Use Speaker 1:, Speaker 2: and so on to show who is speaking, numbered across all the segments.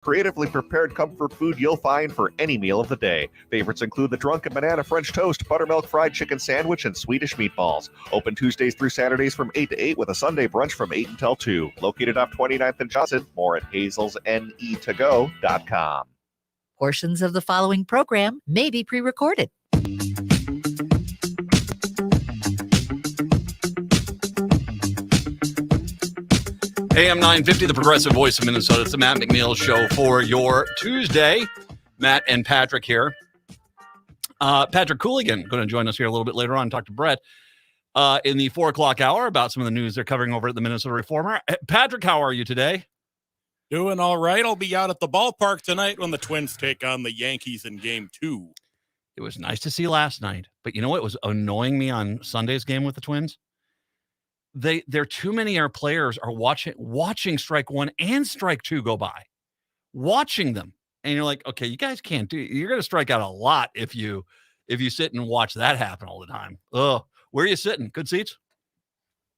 Speaker 1: Creatively prepared comfort food you'll find for any meal of the day. Favorites include the Drunken Banana French Toast, Buttermilk Fried Chicken Sandwich, and Swedish Meatballs. Open Tuesdays through Saturdays from 8 to 8 with a Sunday brunch from 8 until 2. Located off 29th and Johnson. More at hazelsnetogo.com.
Speaker 2: Portions of the following program may be pre-recorded.
Speaker 3: AM 950, the progressive voice of Minnesota. It's the Matt McNeil Show for your Tuesday. Matt and Patrick here. Patrick Cooligan going to join us here a little bit later on and talk to Brett in the 4 o'clock hour about some of the news they're covering over at the Minnesota Reformer. Patrick, how are you today?
Speaker 4: Doing all right. I'll be out at the ballpark tonight when the Twins take on the Yankees in Game 2.
Speaker 3: It was nice to see last night, but you know what was annoying me on Sunday's game with the Twins? There too many our players are watching strike one and strike two go by, watching them, and you're like, okay, you guys can't do. You're going to strike out a lot if you sit and watch that happen all the time. Oh, where are you sitting? Good seats?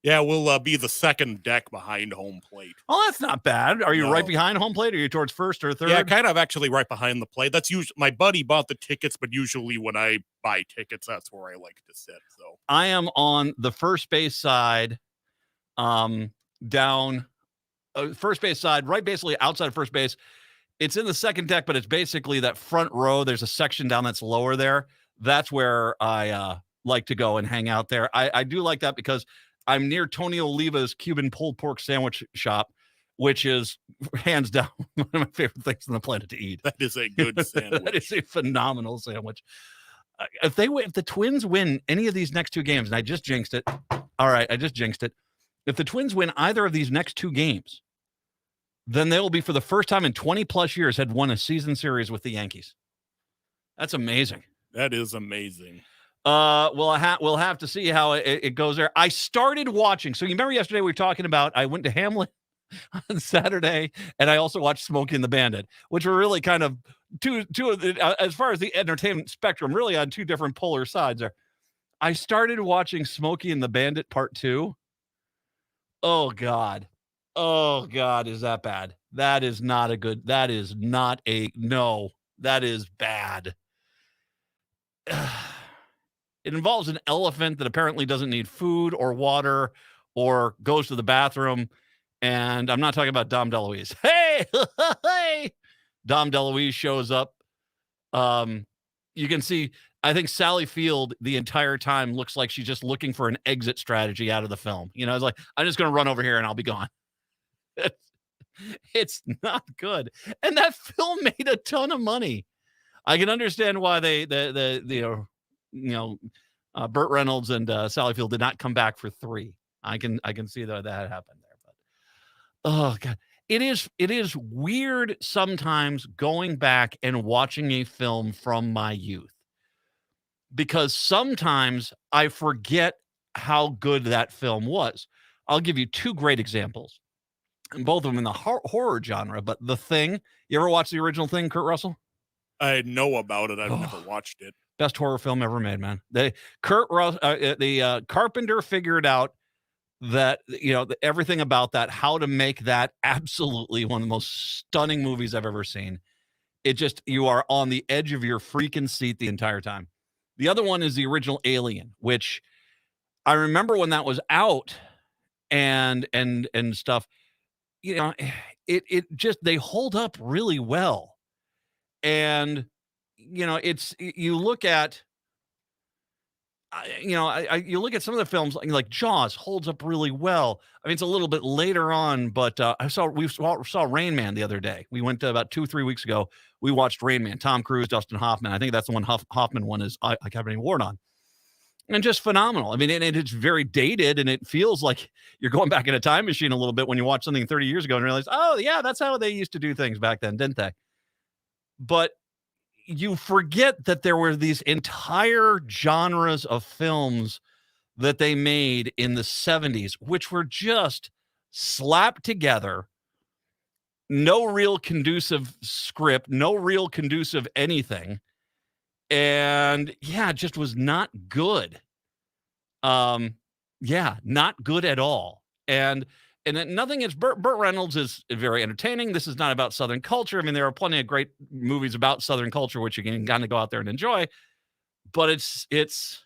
Speaker 4: Yeah, we'll be the second deck behind home plate.
Speaker 3: Oh, that's not bad. Are you right behind home plate? Or are you towards first or third?
Speaker 4: Yeah, kind of actually right behind the plate. That's usually my buddy bought the tickets, but usually when I buy tickets, that's where I like to sit. So
Speaker 3: I am on the first base side, down first base side, right basically outside of first base. It's in the second deck, but it's basically that front row. There's a section down that's lower there. That's where I like to go and hang out there. I do like that because I'm near Tony Oliva's Cuban pulled pork sandwich shop, which is hands down one of my favorite things on the planet to eat.
Speaker 4: that is a good sandwich.
Speaker 3: That is a phenomenal sandwich. If the Twins win any of these next two games, and I just jinxed it. All right, I just jinxed it. If the Twins win either of these next two games, then they will be, for the first time in 20 plus years, had won a season series with the Yankees. That's amazing.
Speaker 4: That is amazing.
Speaker 3: We'll have to see how it goes there. I started watching. So you remember yesterday we were talking about, I went to Hamlin on Saturday, and I also watched Smokey and the Bandit, which were really kind of two of the, as far as the entertainment spectrum, really on two different polar sides there. I started watching Smokey and the Bandit Part 2. Oh God, is that bad? That is not that is bad. It involves an elephant that apparently doesn't need food or water or goes to the bathroom. And I'm not talking about Dom DeLuise. Hey, Dom DeLuise shows up. You can see, I think Sally Field the entire time looks like she's just looking for an exit strategy out of the film. You know, it's like, I'm just going to run over here and I'll be gone. It's not good. And that film made a ton of money. I can understand why Burt Reynolds and Sally Field did not come back for 3. I can see that happened there. But oh God, it is weird sometimes going back and watching a film from my youth, because sometimes I forget how good that film was. I'll give you 2 great examples, and both of them in the horror genre. But The Thing, you ever watch the original Thing, Kurt Russell?
Speaker 4: I know about it. I've never watched it.
Speaker 3: Best horror film ever made, man. The Carpenter figured out that, everything about that, how to make that absolutely one of the most stunning movies I've ever seen. You are on the edge of your freaking seat the entire time. The other one is the original Alien, which I remember when that was out and stuff, it just, they hold up really well. And, you look at, you look at some of the films like Jaws holds up really well. I mean, it's a little bit later on, but we saw Rain Man the other day. We went about 2-3 weeks ago. We watched Rain Man, Tom Cruise, Dustin Hoffman. I think that's the one Hoffman one is Academy Award on. And just phenomenal. I mean, and it's very dated, and it feels like you're going back in a time machine a little bit when you watch something 30 years ago and realize, oh yeah, that's how they used to do things back then, didn't they? But you forget that there were these entire genres of films that they made in the 70s, which were just slapped together. No real conducive script, no real conducive anything. And yeah, it just was not good. Not good at all. And and nothing is Burt Reynolds is very entertaining. This is not about Southern culture. I mean, there are plenty of great movies about Southern culture which you can kind of go out there and enjoy, but it's.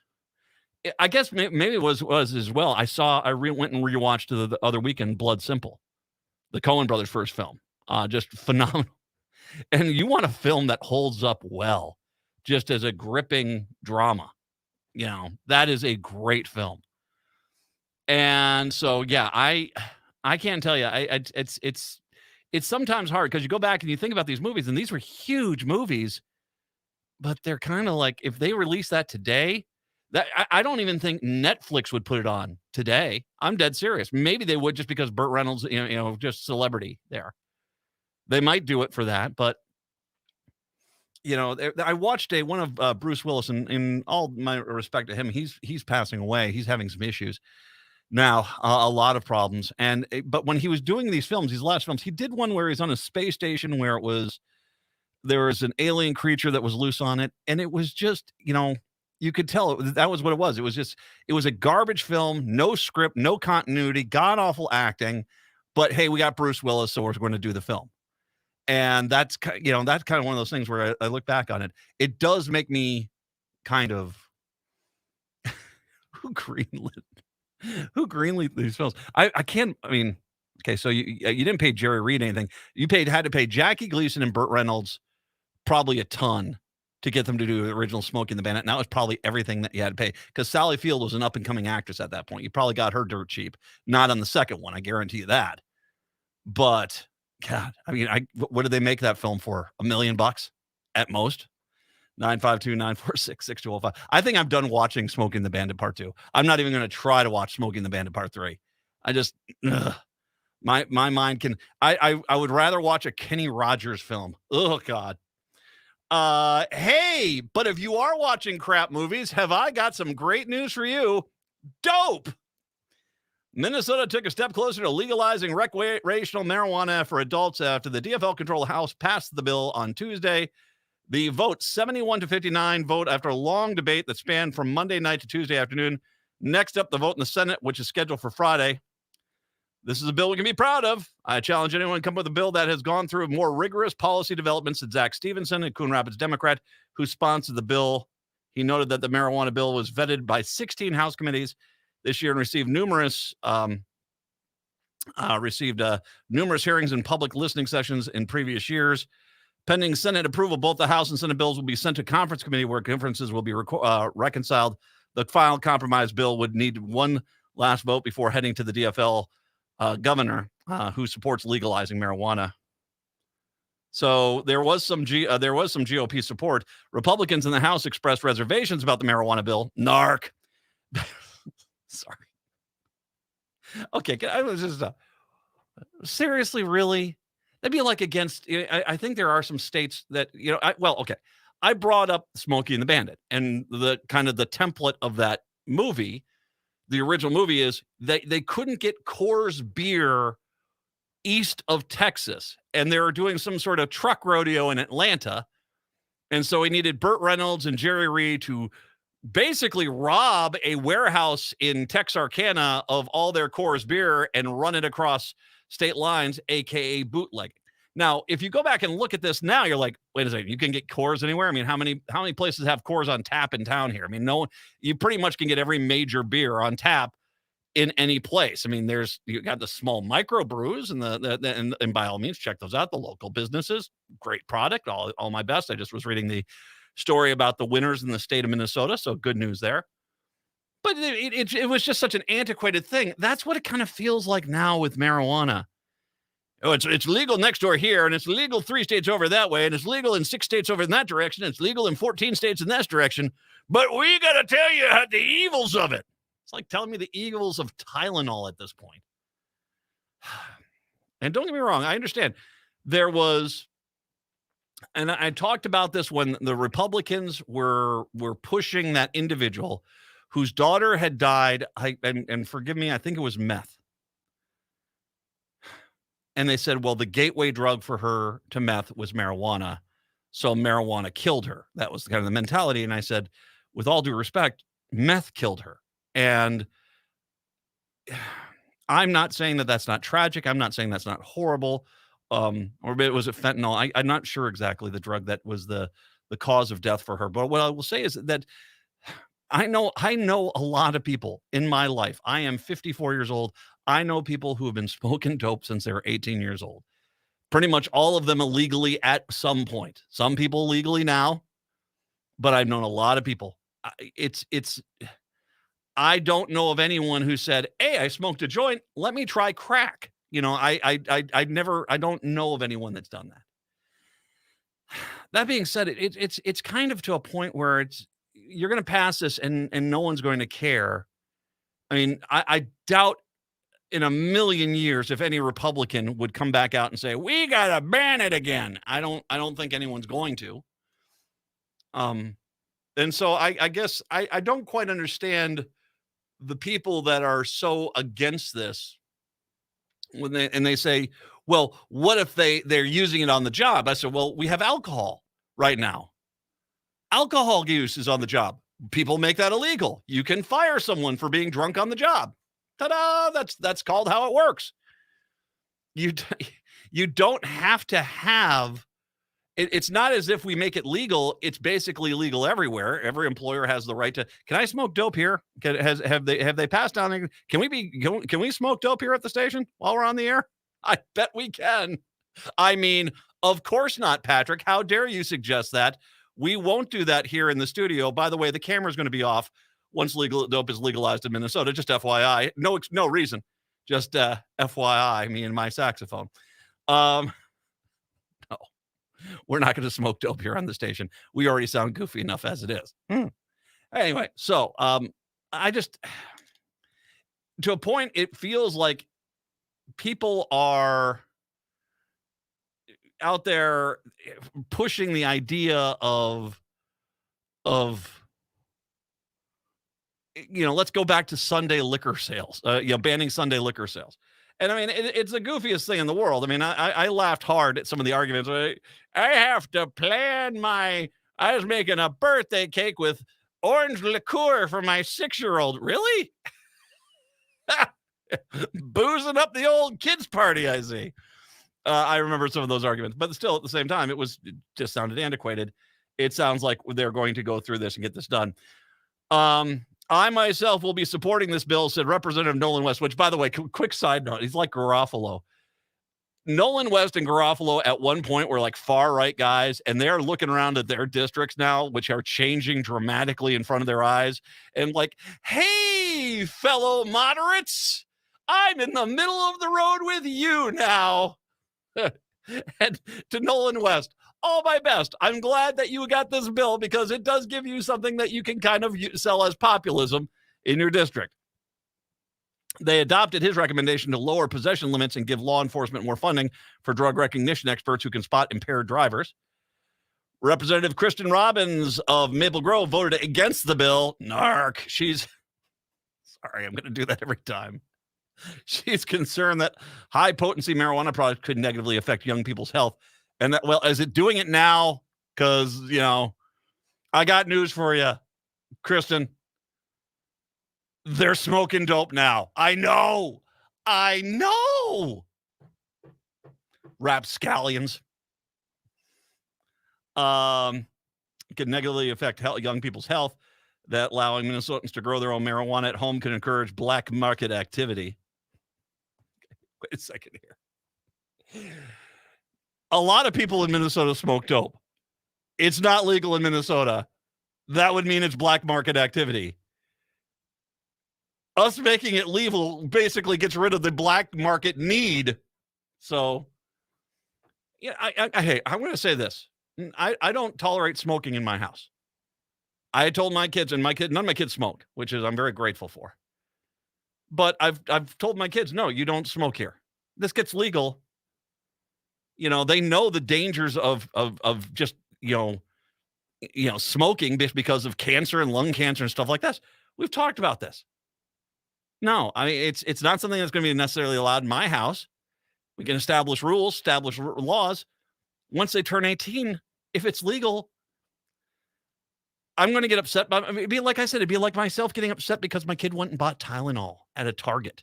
Speaker 3: I guess maybe it was as well. I went and rewatched the other weekend Blood Simple, the Coen brothers' first film. Just phenomenal. And you want a film that holds up well, just as a gripping drama. That is a great film. And so, yeah, I can't tell you. It's sometimes hard because you go back and you think about these movies, and these were huge movies, but they're kind of like, if they release that today, that I don't even think Netflix would put it on today. I'm dead serious. Maybe they would, just because Burt Reynolds, just celebrity there. They might do it for that, but I watched one of Bruce Willis, and in all my respect to him, he's passing away. He's having some issues now, a lot of problems. But when he was doing these last films, he did one where he's on a space station where there was an alien creature that was loose on it, and it was just, you could tell that was what it was. It was a garbage film, no script, no continuity, god awful acting. But hey, we got Bruce Willis, so we're going to do the film. And that's kind of one of those things where I look back on it. It does make me kind of who greenlit these films. I can't. I mean, okay, so you didn't pay Jerry Reed anything. You had to pay Jackie Gleason and Burt Reynolds probably a ton to get them to do the original Smokey and the Bandit. And that was probably everything that you had to pay, because Sally Field was an up and coming actress at that point. You probably got her dirt cheap. Not on the second one, I guarantee you that. But God, I mean, what did they make that film for? $1 million at most? 952-946-6205. I think I'm done watching Smokey and the Bandit Part 2. I'm not even going to try to watch Smokey and the Bandit Part 3. I just, my mind can, I would rather watch a Kenny Rogers film. Oh God. Hey, but if you are watching crap movies, have I got some great news for you? Dope. Minnesota took a step closer to legalizing recreational marijuana for adults after the DFL-controlled House passed the bill on Tuesday. The vote, 71-59 vote, after a long debate that spanned from Monday night to Tuesday afternoon. Next up, the vote in the Senate, which is scheduled for Friday. This is a bill we can be proud of. I challenge anyone to come up with a bill that has gone through more rigorous policy developments than Zach Stevenson, a Coon Rapids Democrat, who sponsored the bill. He noted that the marijuana bill was vetted by 16 House committees this year and received numerous hearings and public listening sessions in previous years. Pending Senate approval, both the House and Senate bills will be sent to conference committee where conferences will be reconciled. The final compromise bill would need one last vote before heading to the DFL governor, who supports legalizing marijuana. So there was some GOP support. Republicans in the House expressed reservations about the marijuana bill. Narc. Sorry. Okay, I was just seriously, really? That'd be like against. I think there are some states that I brought up Smokey and the Bandit, and the kind of the template of that movie. The original movie is they couldn't get Coors beer east of Texas, and they were doing some sort of truck rodeo in Atlanta, and so he needed Burt Reynolds and Jerry Reed to basically rob a warehouse in Texarkana of all their Coors beer and run it across state lines, aka bootleg. Now, if you go back and look at this now, you're like, wait a second, you can get Coors anywhere? I mean, how many places have Coors on tap in town here? I mean, you pretty much can get every major beer on tap in any place. I mean, you got the small microbrews and by all means, check those out. The local businesses, great product, all my best. I just was reading the story about the winners in the state of Minnesota, so good news there. But it was just such an antiquated thing. That's what it kind of feels like now with marijuana. Oh, it's legal next door here, and it's legal 3 states over that way, and it's legal in 6 states over in that direction. It's legal in 14 states in this direction. But we got to tell you the evils of it. It's like telling me the evils of Tylenol at this point. And don't get me wrong, I understand. There was, and I talked about this when the Republicans were pushing that individual whose daughter had died, and forgive me, I think it was meth. And they said, well, the gateway drug for her to meth was marijuana. So marijuana killed her. That was kind of the mentality. And I said, with all due respect, meth killed her. And I'm not saying that that's not tragic. I'm not saying that's not horrible. Or was it fentanyl? I'm not sure exactly the drug that was the cause of death for her. But what I will say is that I know a lot of people in my life. I am 54 years old. I know people who have been smoking dope since they were 18 years old. Pretty much all of them illegally at some point. Some people legally now, but I've known a lot of people. I don't know of anyone who said, "Hey, I smoked a joint. Let me try crack." I don't know of anyone that's done that. That being said, it's kind of to a point where you're going to pass this and no one's going to care. I mean, I doubt in a million years if any Republican would come back out and say, "We got to ban it again." I don't think anyone's going to. And so I guess I don't quite understand the people that are so against this when they say, "Well, what if they're using it on the job?" I said, "Well, we have alcohol right now. Alcohol use is on the job. People make that illegal. You can fire someone for being drunk on the job. Ta-da! That's called how it works. You don't have to have it's not as if we make it legal. It's basically legal everywhere. Every employer has the right to. Can I smoke dope here? Have they passed down? Can we smoke dope here at the station while we're on the air? I bet we can. I mean, of course not, Patrick. How dare you suggest that? We won't do that here in the studio. By the way, the camera's going to be off once legal dope is legalized in Minnesota. Just FYI. No reason. Just FYI. Me and my saxophone. No, we're not going to smoke dope here on the station. We already sound goofy enough as it is. Anyway, so I just, to a point, it feels like people are out there pushing the idea of let's go back to Sunday liquor sales, banning Sunday liquor sales. And I mean, it's the goofiest thing in the world. I mean, I laughed hard at some of the arguments. I have to plan I was making a birthday cake with orange liqueur for my 6-year-old. Really? Boozing up the old kids' party, I see. I remember some of those arguments, but still at the same time, it just sounded antiquated. It sounds like they're going to go through this and get this done. I myself will be supporting this bill, said Representative Nolan West, which, by the way, quick side note, he's like Garofalo. Nolan West and Garofalo at one point were like far right guys, and they're looking around at their districts now, which are changing dramatically in front of their eyes. And like, hey, fellow moderates, I'm in the middle of the road with you now. And to Nolan West, all my best. I'm glad that you got this bill because it does give you something that you can kind of sell as populism in your district. They adopted his recommendation to lower possession limits and give law enforcement more funding for drug recognition experts who can spot impaired drivers. Representative Kristen Robbins of Maple Grove voted against the bill. Narc. Sorry, I'm going to do that every time. She's concerned that high-potency marijuana products could negatively affect young people's health. And that, well, is it doing it now? Because, I got news for you, Kristen. They're smoking dope now. I know. Rapscallions. Could negatively affect young people's health. That allowing Minnesotans to grow their own marijuana at home can encourage black market activity. Wait a second here. A lot of people in Minnesota smoke dope. It's not legal in Minnesota. That would mean it's black market activity. Us making it legal basically gets rid of the black market need. So, yeah, I'm going to say this. I don't tolerate smoking in my house. I told my kids, and none of my kids smoke, which is I'm very grateful for. But I've told my kids, no, you don't smoke here. This gets legal. They know the dangers of just smoking because of cancer and lung cancer and stuff like this. We've talked about this. No, I mean it's not something that's going to be necessarily allowed in my house. We can establish rules, establish laws. Once they turn 18, if it's legal, I'm going to get upset. It'd be like I said, it'd be like myself getting upset because my kid went and bought Tylenol at a Target.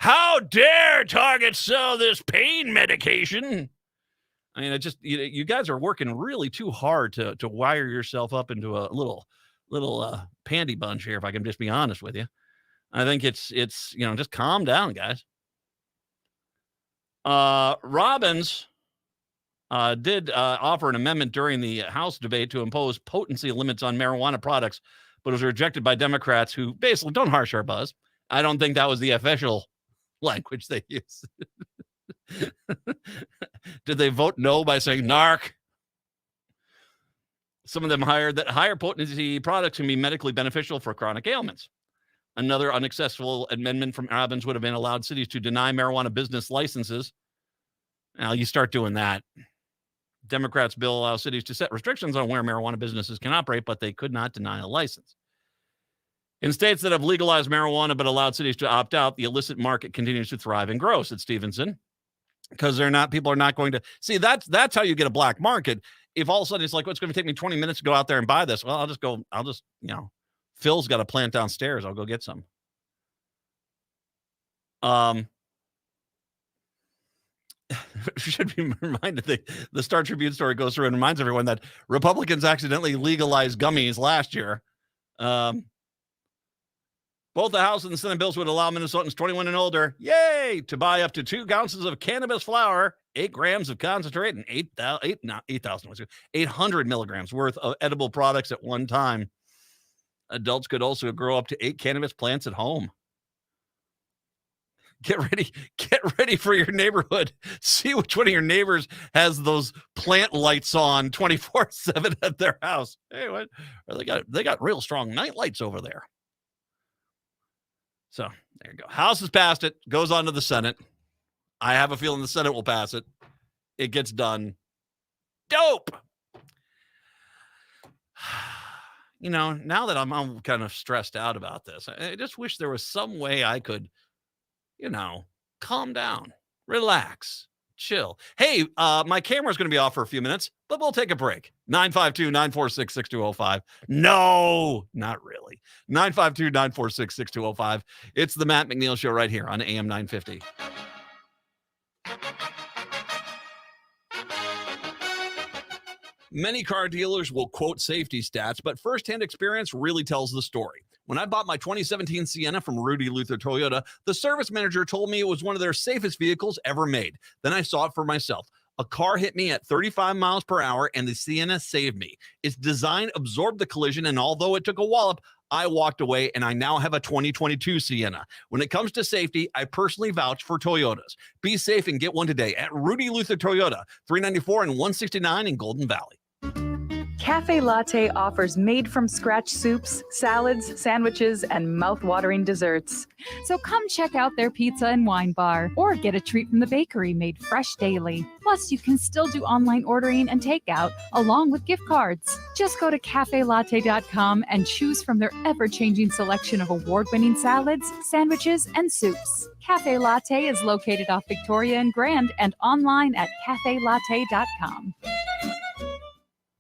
Speaker 3: How dare Target sell this pain medication? I mean, it just you guys are working really too hard to wire yourself up into a little panty bunch here. If I can just be honest with you, I think it's just calm down, guys. Robbins did offer an amendment during the House debate to impose potency limits on marijuana products, but was rejected by Democrats who basically don't harsh our buzz. I don't think that was the official language they use. Did they vote no by saying narc? Some of them higher potency products can be medically beneficial for chronic ailments. Another unsuccessful amendment from Robbins would have been allowed cities to deny marijuana business licenses. Now you start doing that. Democrats' bill allows cities to set restrictions on where marijuana businesses can operate, but they could not deny a license. In states that have legalized marijuana but allowed cities to opt out, the illicit market continues to thrive and grow, said Stevenson. Because people are not going to see that's how you get a black market. If all of a sudden it's like, it's going to take me 20 minutes to go out there and buy this. Well, Phil's got a plant downstairs. I'll go get some. Should be reminded the Star Tribune story goes through and reminds everyone that Republicans accidentally legalized gummies last year. Both the House and the Senate bills would allow Minnesotans 21 and older, yay, to buy up to 2 ounces of cannabis flower, 8 grams of concentrate, and 800 milligrams worth of edible products at one time. Adults could also grow up to 8 cannabis plants at home. Get ready for your neighborhood. See which one of your neighbors has those plant lights on 24/7 at their house. Hey, what? They got real strong night lights over there. So there you go. House has passed it, goes on to the Senate. I have a feeling the Senate will pass it. It gets done. Dope. Now that I'm kind of stressed out about this, I just wish there was some way I could, calm down, relax, chill. Hey, my camera's going to be off for a few minutes, but we'll take a break. 952-946-6205. No, not really. 952-946-6205. It's the Matt McNeil Show right here on AM 950. Many car dealers will quote safety stats, but firsthand experience really tells the story. When I bought my 2017 Sienna from Rudy Luther Toyota, the service manager told me it was one of their safest vehicles ever made. Then I saw it for myself. A car hit me at 35 miles per hour, and the Sienna saved me. Its design absorbed the collision, and although it took a wallop, I walked away, and I now have a 2022 Sienna. When it comes to safety, I personally vouch for Toyotas. Be safe and get one today at Rudy Luther Toyota, 394 and 169 in Golden Valley.
Speaker 5: Cafe Latte offers made-from-scratch soups, salads, sandwiches, and mouth-watering desserts.
Speaker 6: So come check out their pizza and wine bar, or get a treat from the bakery made fresh daily. Plus, you can still do online ordering and takeout, along with gift cards. Just go to cafelatte.com and choose from their ever-changing selection of award-winning salads, sandwiches, and soups. Cafe Latte is located off Victoria and Grand and online at cafelatte.com.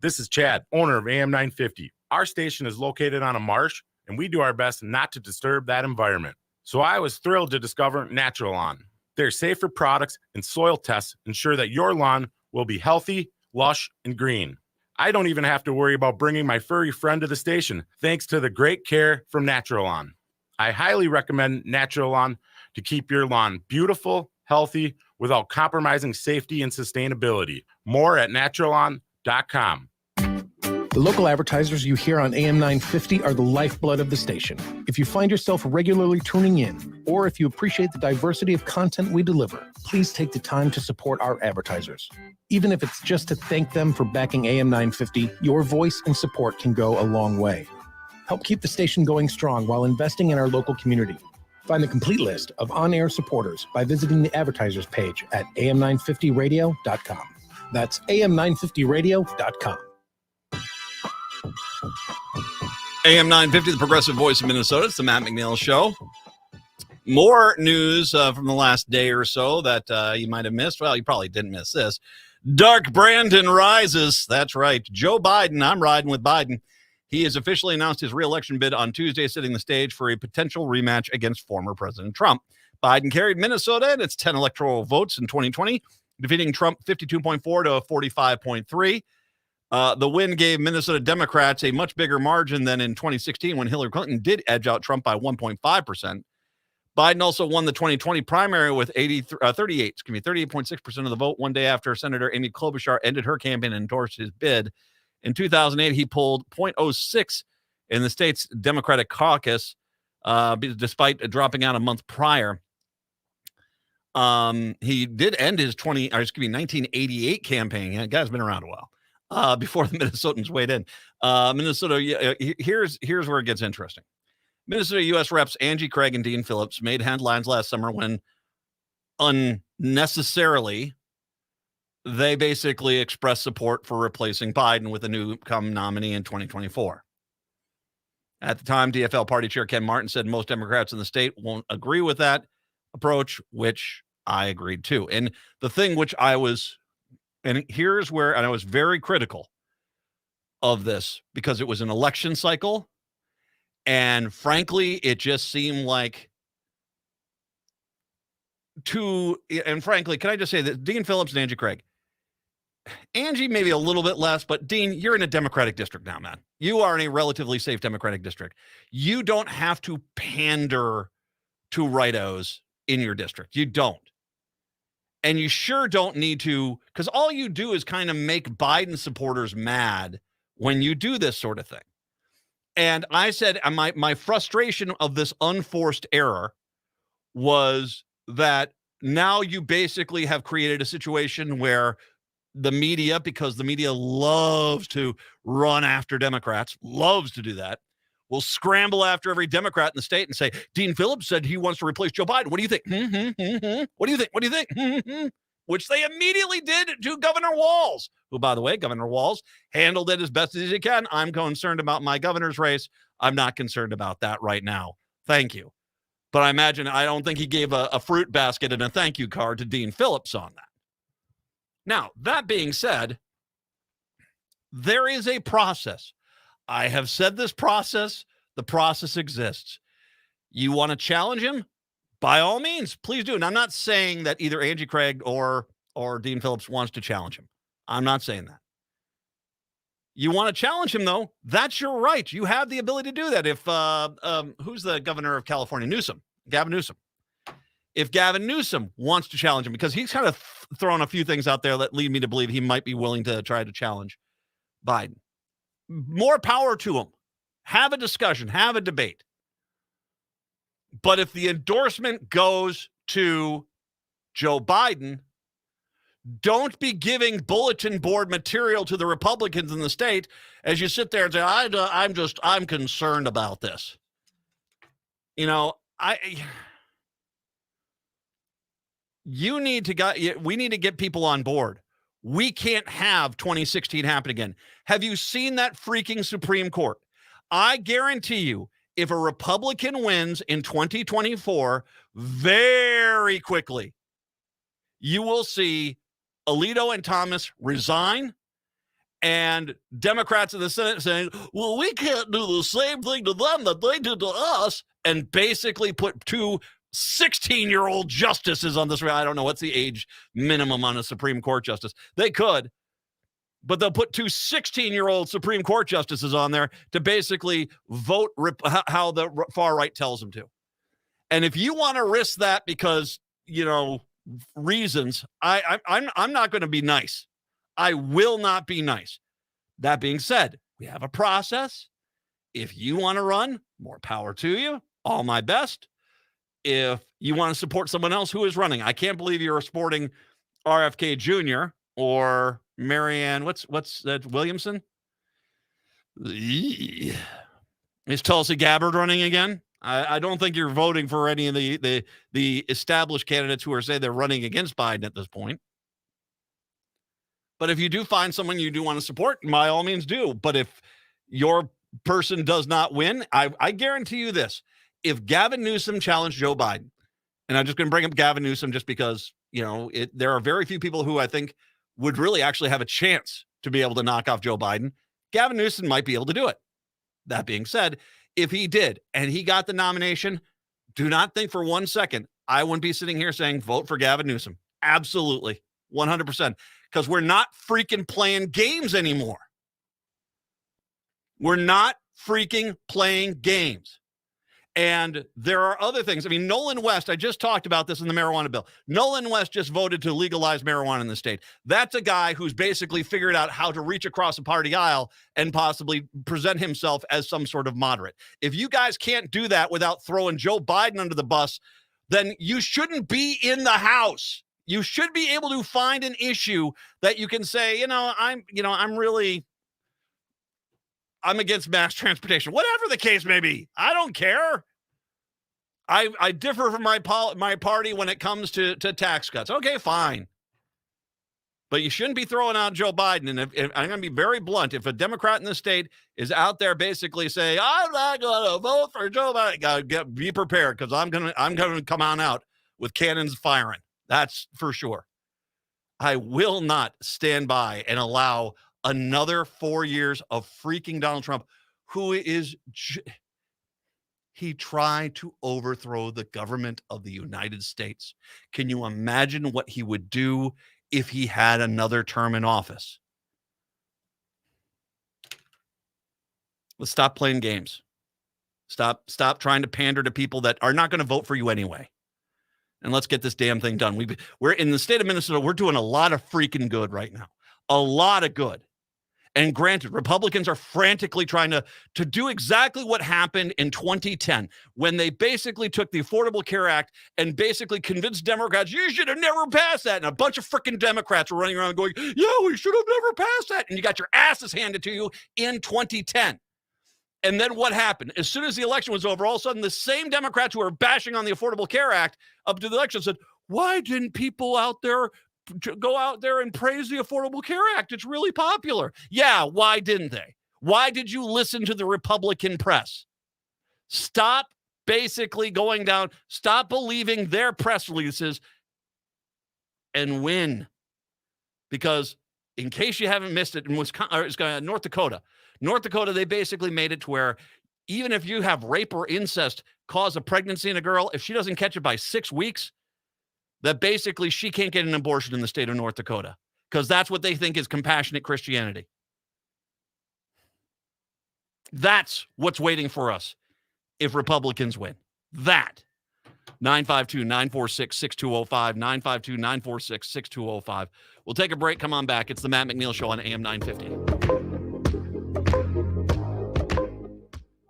Speaker 7: This is Chad, owner of AM 950. Our station is located on a marsh, and we do our best not to disturb that environment. So I was thrilled to discover Natural Lawn. Their safer products and soil tests ensure that your lawn will be healthy, lush, and green. I don't even have to worry about bringing my furry friend to the station, thanks to the great care from Natural Lawn. I highly recommend Natural Lawn to keep your lawn beautiful, healthy, without compromising safety and sustainability. More at naturalawn.com.
Speaker 8: The local advertisers you hear on AM 950 are the lifeblood of the station. If you find yourself regularly tuning in, or if you appreciate the diversity of content we deliver, please take the time to support our advertisers. Even if it's just to thank them for backing AM 950, your voice and support can go a long way. Help keep the station going strong while investing in our local community. Find the complete list of on-air supporters by visiting the advertisers page at am950radio.com. That's am950radio.com.
Speaker 3: AM 950, the progressive voice of Minnesota. It's the Matt McNeil Show. More news from the last day or so that you might have missed. Well, you probably didn't miss this. Dark Brandon rises. That's right. Joe Biden. I'm riding with Biden. He has officially announced his re-election bid on Tuesday, setting the stage for a potential rematch against former President Trump. Biden carried Minnesota in its 10 electoral votes in 2020, defeating Trump 52.4 to 45.3. The win gave Minnesota Democrats a much bigger margin than in 2016 when Hillary Clinton did edge out Trump by 1.5%. Biden also won the 2020 primary with 38.6% of the vote one day after Senator Amy Klobuchar ended her campaign and endorsed his bid. In 2008, he pulled 0.06 in the state's Democratic caucus, despite dropping out a month prior. He did end his 1988 campaign. That guy's been around a while. Before the Minnesotans weighed in. Minnesota, here's where it gets interesting. Minnesota U.S. Reps Angie Craig and Dean Phillips made headlines last summer when unnecessarily they basically expressed support for replacing Biden with a new nominee in 2024. At the time, DFL Party Chair Ken Martin said most Democrats in the state won't agree with that approach, which I agreed to. And the thing which I was very critical of this because it was an election cycle. And frankly, it just seemed like can I just say that Dean Phillips and Angie Craig, Angie maybe a little bit less, but Dean, you're in a Democratic district now, man. You are in a relatively safe Democratic district. You don't have to pander to rightos in your district. You don't. And you sure don't need to, because all you do is kind of make Biden supporters mad when you do this sort of thing. And I said my frustration of this unforced error was that now you basically have created a situation where the media, because the media loves to run after Democrats, loves to do that, will scramble after every Democrat in the state and say, Dean Phillips said he wants to replace Joe Biden. What do you think? What do you think? What do you think? Which they immediately did to Governor Walz, who, by the way, Governor Walz handled it as best as he can. I'm concerned about my governor's race. I'm not concerned about that right now. Thank you. But I don't think he gave a fruit basket and a thank you card to Dean Phillips on that. Now, that being said, there is a process. I have said this process. The process exists. You want to challenge him? By all means, please do. And I'm not saying that either Angie Craig or Dean Phillips wants to challenge him. I'm not saying that. You want to challenge him, though, that's your right. You have the ability to do that. If who's the governor of California? Gavin Newsom. If Gavin Newsom wants to challenge him, because he's kind of thrown a few things out there that lead me to believe he might be willing to try to challenge Biden. More power to him. Have a discussion. Have a debate. But if the endorsement goes to Joe Biden, don't be giving bulletin board material to the Republicans in the state as you sit there and say, I'm concerned about this. You know, we need to get people on board. We can't have 2016 happen again. Have you seen that freaking Supreme Court? I guarantee you, if a Republican wins in 2024, very quickly, you will see Alito and Thomas resign and Democrats in the Senate saying, well, we can't do the same thing to them that they did to us, and basically put two 16-year-old justices on this. I don't know what's the age minimum on a Supreme Court justice. They could, but they'll put two 16-year-old Supreme Court justices on there to basically vote how the far right tells them to. And if you want to risk that because, reasons, I'm not going to be nice. I will not be nice. That being said, we have a process. If you want to run, more power to you. All my best. If you want to support someone else who is running, I can't believe you're supporting RFK Jr. or Marianne, what's that, Williamson? Is Tulsi Gabbard running again? I don't think you're voting for any of the established candidates who are saying they're running against Biden at this point. But if you do find someone you do want to support, by all means do. But if your person does not win, I guarantee you this. If Gavin Newsom challenged Joe Biden, and I'm just going to bring up Gavin Newsom just because, there are very few people who I think would really actually have a chance to be able to knock off Joe Biden. Gavin Newsom might be able to do it. That being said, if he did and he got the nomination, do not think for 1 second I wouldn't be sitting here saying vote for Gavin Newsom. Absolutely. 100%. Because we're not freaking playing games anymore. We're not freaking playing games. And there are other things. I mean, Nolan West, I just talked about this in the marijuana bill. Nolan West just voted to legalize marijuana in the state. That's a guy who's basically figured out how to reach across the party aisle and possibly present himself as some sort of moderate. If you guys can't do that without throwing Joe Biden under the bus, then you shouldn't be in the House. You should be able to find an issue that you can say, I'm against mass transportation, whatever the case may be. I don't care. I differ from my party when it comes to tax cuts. Okay, fine. But you shouldn't be throwing out Joe Biden. And if I'm going to be very blunt, if a Democrat in the state is out there basically saying, I'm not going to vote for Joe Biden, be prepared, because I'm going to come on out with cannons firing. That's for sure. I will not stand by and allow another 4 years of freaking Donald Trump, who he tried to overthrow the government of the United States. Can you imagine what he would do if he had another term in office? Let's stop playing games. Stop trying to pander to people that are not going to vote for you anyway. And let's get this damn thing done. We're in the state of Minnesota. We're doing a lot of freaking good right now. A lot of good. And granted, Republicans are frantically trying to do exactly what happened in 2010 when they basically took the Affordable Care Act and basically convinced Democrats, you should have never passed that. And a bunch of freaking Democrats were running around going, yeah, we should have never passed that. And you got your asses handed to you in 2010. And then what happened? As soon as the election was over, all of a sudden the same Democrats who were bashing on the Affordable Care Act up to the election said, why didn't people out there go out there and praise the Affordable Care Act? It's really popular. Yeah, why didn't they? Why did you listen to the Republican press? Stop basically going down. Stop believing their press releases and win. Because in case you haven't missed it, in North Dakota, they basically made it to where even if you have rape or incest cause a pregnancy in a girl, if she doesn't catch it by 6 weeks, that basically she can't get an abortion in the state of North Dakota because that's what they think is compassionate Christianity. That's what's waiting for us if Republicans win. That. 952-946-6205, 952-946-6205. We'll take a break. Come on back. It's the Matt McNeil Show on AM 950.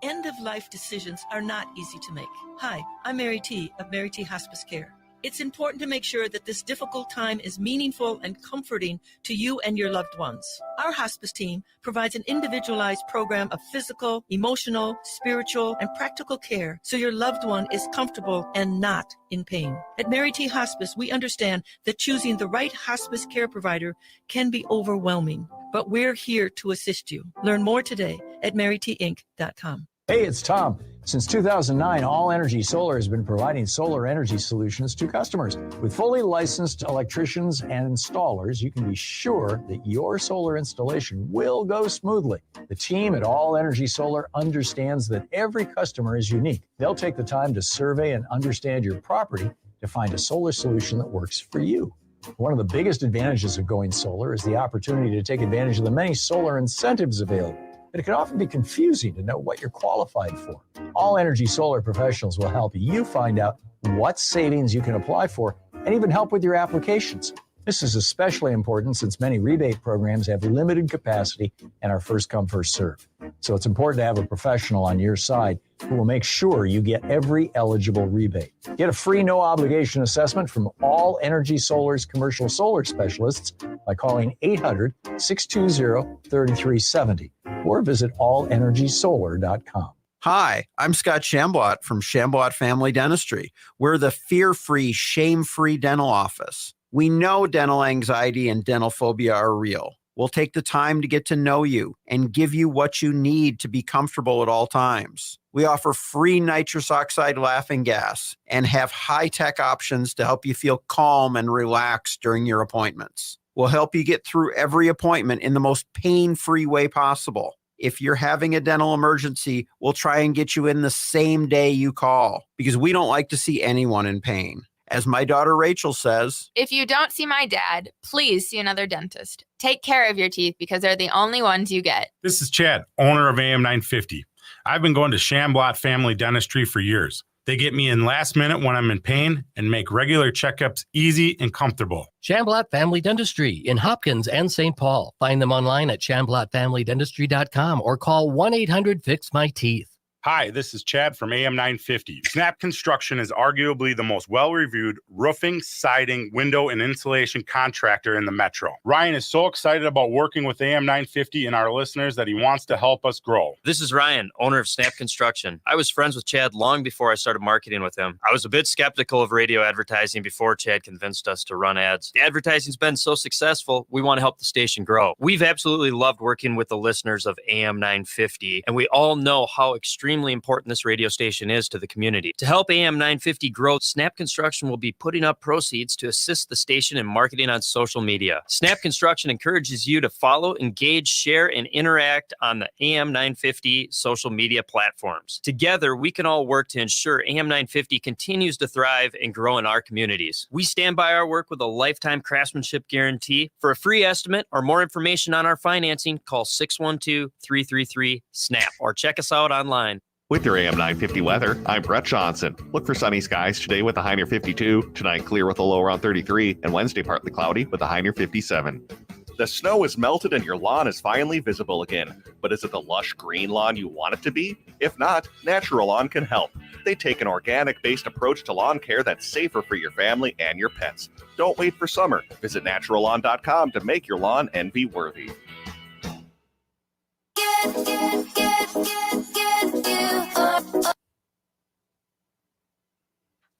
Speaker 9: End-of-life decisions are not easy to make. Hi, I'm Mary T. of Mary T. Hospice Care. It's important to make sure that this difficult time is meaningful and comforting to you and your loved ones. Our hospice team provides an individualized program of physical, emotional, spiritual, and practical care so your loved one is comfortable and not in pain. At Mary T. Hospice, we understand that choosing the right hospice care provider can be overwhelming, but we're here to assist you. Learn more today at marytinc.com.
Speaker 10: Hey, it's Tom. Since 2009, All Energy Solar has been providing solar energy solutions to customers. With fully licensed electricians and installers, you can be sure that your solar installation will go smoothly. The team at All Energy Solar understands that every customer is unique. They'll take the time to survey and understand your property to find a solar solution that works for you. One of the biggest advantages of going solar is the opportunity to take advantage of the many solar incentives available. But it can often be confusing to know what you're qualified for. All Energy Solar professionals will help you find out what savings you can apply for and even help with your applications. This is especially important since many rebate programs have limited capacity and are first come, first serve. So it's important to have a professional on your side who will make sure you get every eligible rebate. Get a free no obligation assessment from All Energy Solar's commercial solar specialists by calling 800-620-3370 or visit allenergysolar.com.
Speaker 11: Hi, I'm Scott Shambot from Shambot Family Dentistry. We're the fear-free, shame-free dental office. We know dental anxiety and dental phobia are real. We'll take the time to get to know you and give you what you need to be comfortable at all times. We offer free nitrous oxide laughing gas and have high-tech options to help you feel calm and relaxed during your appointments. We'll help you get through every appointment in the most pain-free way possible. If you're having a dental emergency, we'll try and get you in the same day you call because we don't like to see anyone in pain. As my daughter Rachel says,
Speaker 12: if you don't see my dad, please see another dentist. Take care of your teeth because they're the only ones you get.
Speaker 7: This is Chad, owner of AM 950. I've been going to Shamblat Family Dentistry for years. They get me in last minute when I'm in pain and make regular checkups easy and comfortable.
Speaker 13: Shamblat Family Dentistry in Hopkins and St. Paul. Find them online at shamblatfamilydentistry.com or call 1-800-FIX-MY-TEETH.
Speaker 7: Hi, this is Chad from AM 950. Snap Construction is arguably the most well-reviewed roofing, siding, window, and insulation contractor in the metro. Ryan is so excited about working with AM 950 and our listeners that he wants to help us grow.
Speaker 14: This is Ryan, owner of Snap Construction. I was friends with Chad long before I started marketing with him. I was a bit skeptical of radio advertising before Chad convinced us to run ads. The advertising's been so successful, we want to help the station grow. We've absolutely loved working with the listeners of AM 950, and we all know how extremely important this radio station is to the community. To help AM 950 grow, Snap Construction will be putting up proceeds to assist the station in marketing on social media. Snap Construction encourages you to follow, engage, share, and interact on the AM 950 social media platforms. Together, we can all work to ensure AM 950 continues to thrive and grow in our communities. We stand by our work with a lifetime craftsmanship guarantee. For a free estimate or more information on our financing, call 612-333-SNAP or check us out online.
Speaker 1: With your AM 950 weather, I'm Brett Johnson. Look for sunny skies today with a high near 52, tonight clear with a low around 33, and Wednesday partly cloudy with a high near 57. The snow is melted and your lawn is finally visible again. But is it the lush green lawn you want it to be? If not, Natural Lawn can help. They take an organic-based approach to lawn care that's safer for your family and your pets. Don't wait for summer. Visit naturallawn.com to make your lawn envy-worthy.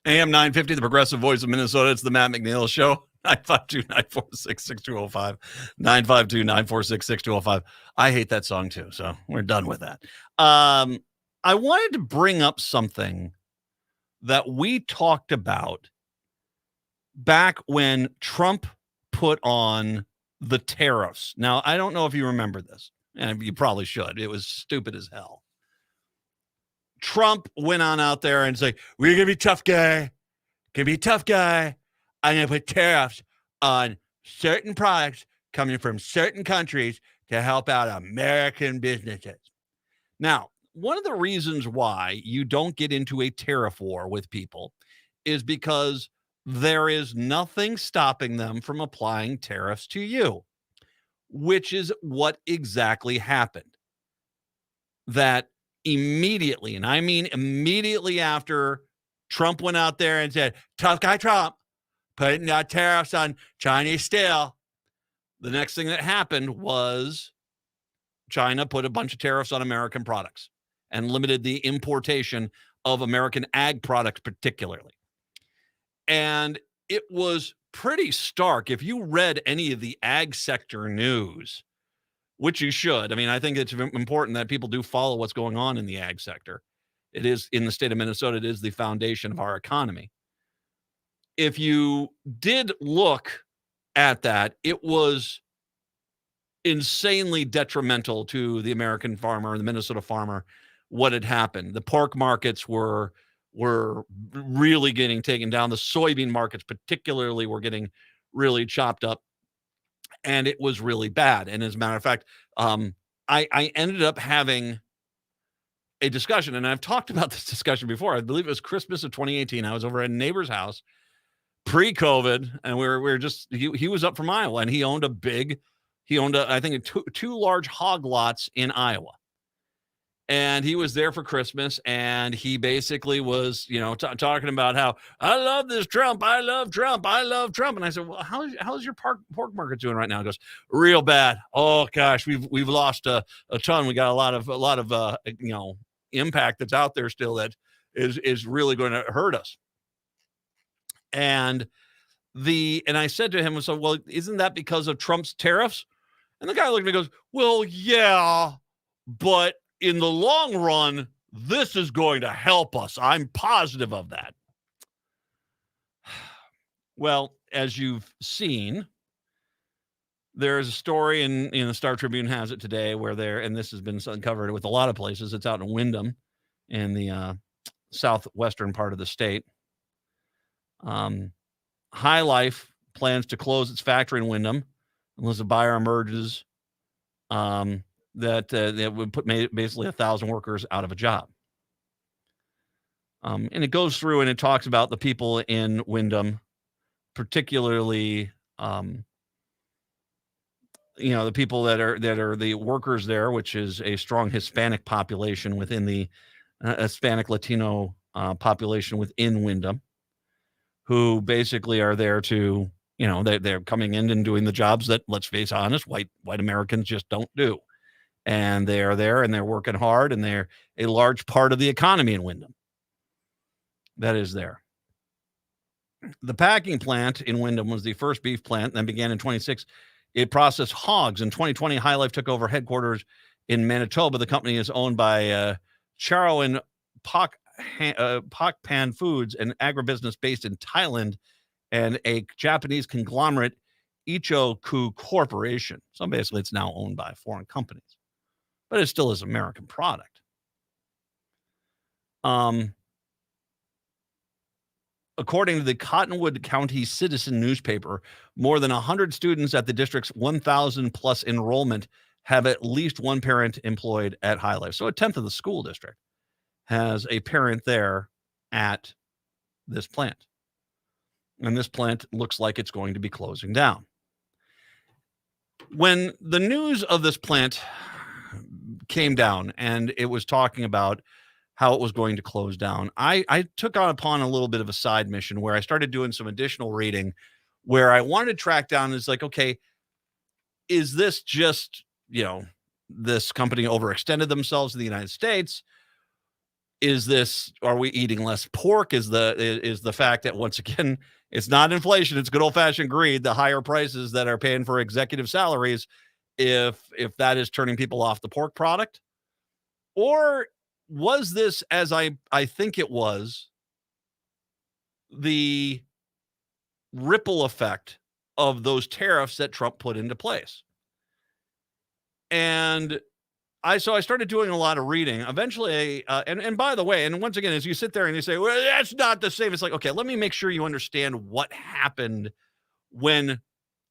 Speaker 3: AM 950, the progressive voice of Minnesota. It's the Matt McNeil Show. 952-946-6205. 952-946-6205. I hate that song too, so we're done with that. I wanted to bring up something that we talked about back when Trump put on the tariffs. Now, I don't know if you remember this, and you probably should. It was stupid as hell. Trump went on out there and said, we're going to be tough guy. Going to be a tough guy. I'm going to put tariffs on certain products coming from certain countries to help out American businesses. Now, one of the reasons why you don't get into a tariff war with people is because there is nothing stopping them from applying tariffs to you, which is what exactly happened. That immediately, and I mean immediately after Trump went out there and said, tough guy Trump, putting out tariffs on Chinese steel, the next thing that happened was China put a bunch of tariffs on American products and limited the importation of American ag products particularly. And it was pretty stark. If you read any of the ag sector news, which you should. I mean, I think it's important that people do follow what's going on in the ag sector. It is, in the state of Minnesota, it is the foundation of our economy. If you did look at that, it was insanely detrimental to the American farmer, the Minnesota farmer, what had happened. The pork markets were really getting taken down. The soybean markets particularly were getting really chopped up. And it was really bad. And as a matter of fact, I ended up having a discussion, and I've talked about this discussion before. I believe it was Christmas of 2018. I was over at a neighbor's house pre-COVID, and we were just, he was up from Iowa, and he owned I think two large hog lots in Iowa. And he was there for Christmas, and he basically was, talking about how I love this Trump. I love Trump. I love Trump. And I said, well, how's your pork market doing right now? He goes, real bad. Oh gosh, we've lost a ton. We got a lot of impact that's out there still that is really going to hurt us. And I said to him, so, well, isn't that because of Trump's tariffs? And the guy looked at me and goes, well, yeah, but in the long run, this is going to help us. I'm positive of that. Well, as you've seen, There's a story in the Star Tribune has it today where and this has been uncovered with a lot of places. It's out in Windham in the southwestern part of the state. High Life plans to close its factory in Windham unless a buyer emerges that would put basically 1,000 workers out of a job. And it goes through and it talks about the people in Windham, particularly the people that are the workers there, which is a strong Hispanic population within the Hispanic Latino population within Windham, who basically are there to, they're coming in and doing the jobs that, let's face honest, white Americans just don't do. And they are there and they're working hard and they're a large part of the economy in Windham that is there. The packing plant in Windham was the first beef plant and then began in 26. It processed hogs. In 2020, High Life took over headquarters in Manitoba. The company is owned by Charo and Pakpan Foods, an agribusiness based in Thailand, and a Japanese conglomerate, Ichoku Corporation. So basically, it's now owned by foreign companies, but it still is American product. According to the Cottonwood County Citizen newspaper, more than 100 students at the district's 1,000 plus enrollment have at least one parent employed at High Life. So a tenth of the school district has a parent there at this plant. And this plant looks like it's going to be closing down. When the news of this plant came down and it was talking about how it was going to close down, I took upon a little bit of a side mission where I started doing some additional reading where I wanted to track down is like, okay, is this just, this company overextended themselves in the United States? Are we eating less pork? Is the fact that, once again, it's not inflation, it's good old fashioned greed, the higher prices that are paying for executive salaries, if that is turning people off the pork product? Or was this, as I think it was, the ripple effect of those tariffs that Trump put into place? And I started doing a lot of reading. Eventually, and by the way, and once again, as you sit there and you say, well, that's not the same. It's like, okay, let me make sure you understand what happened when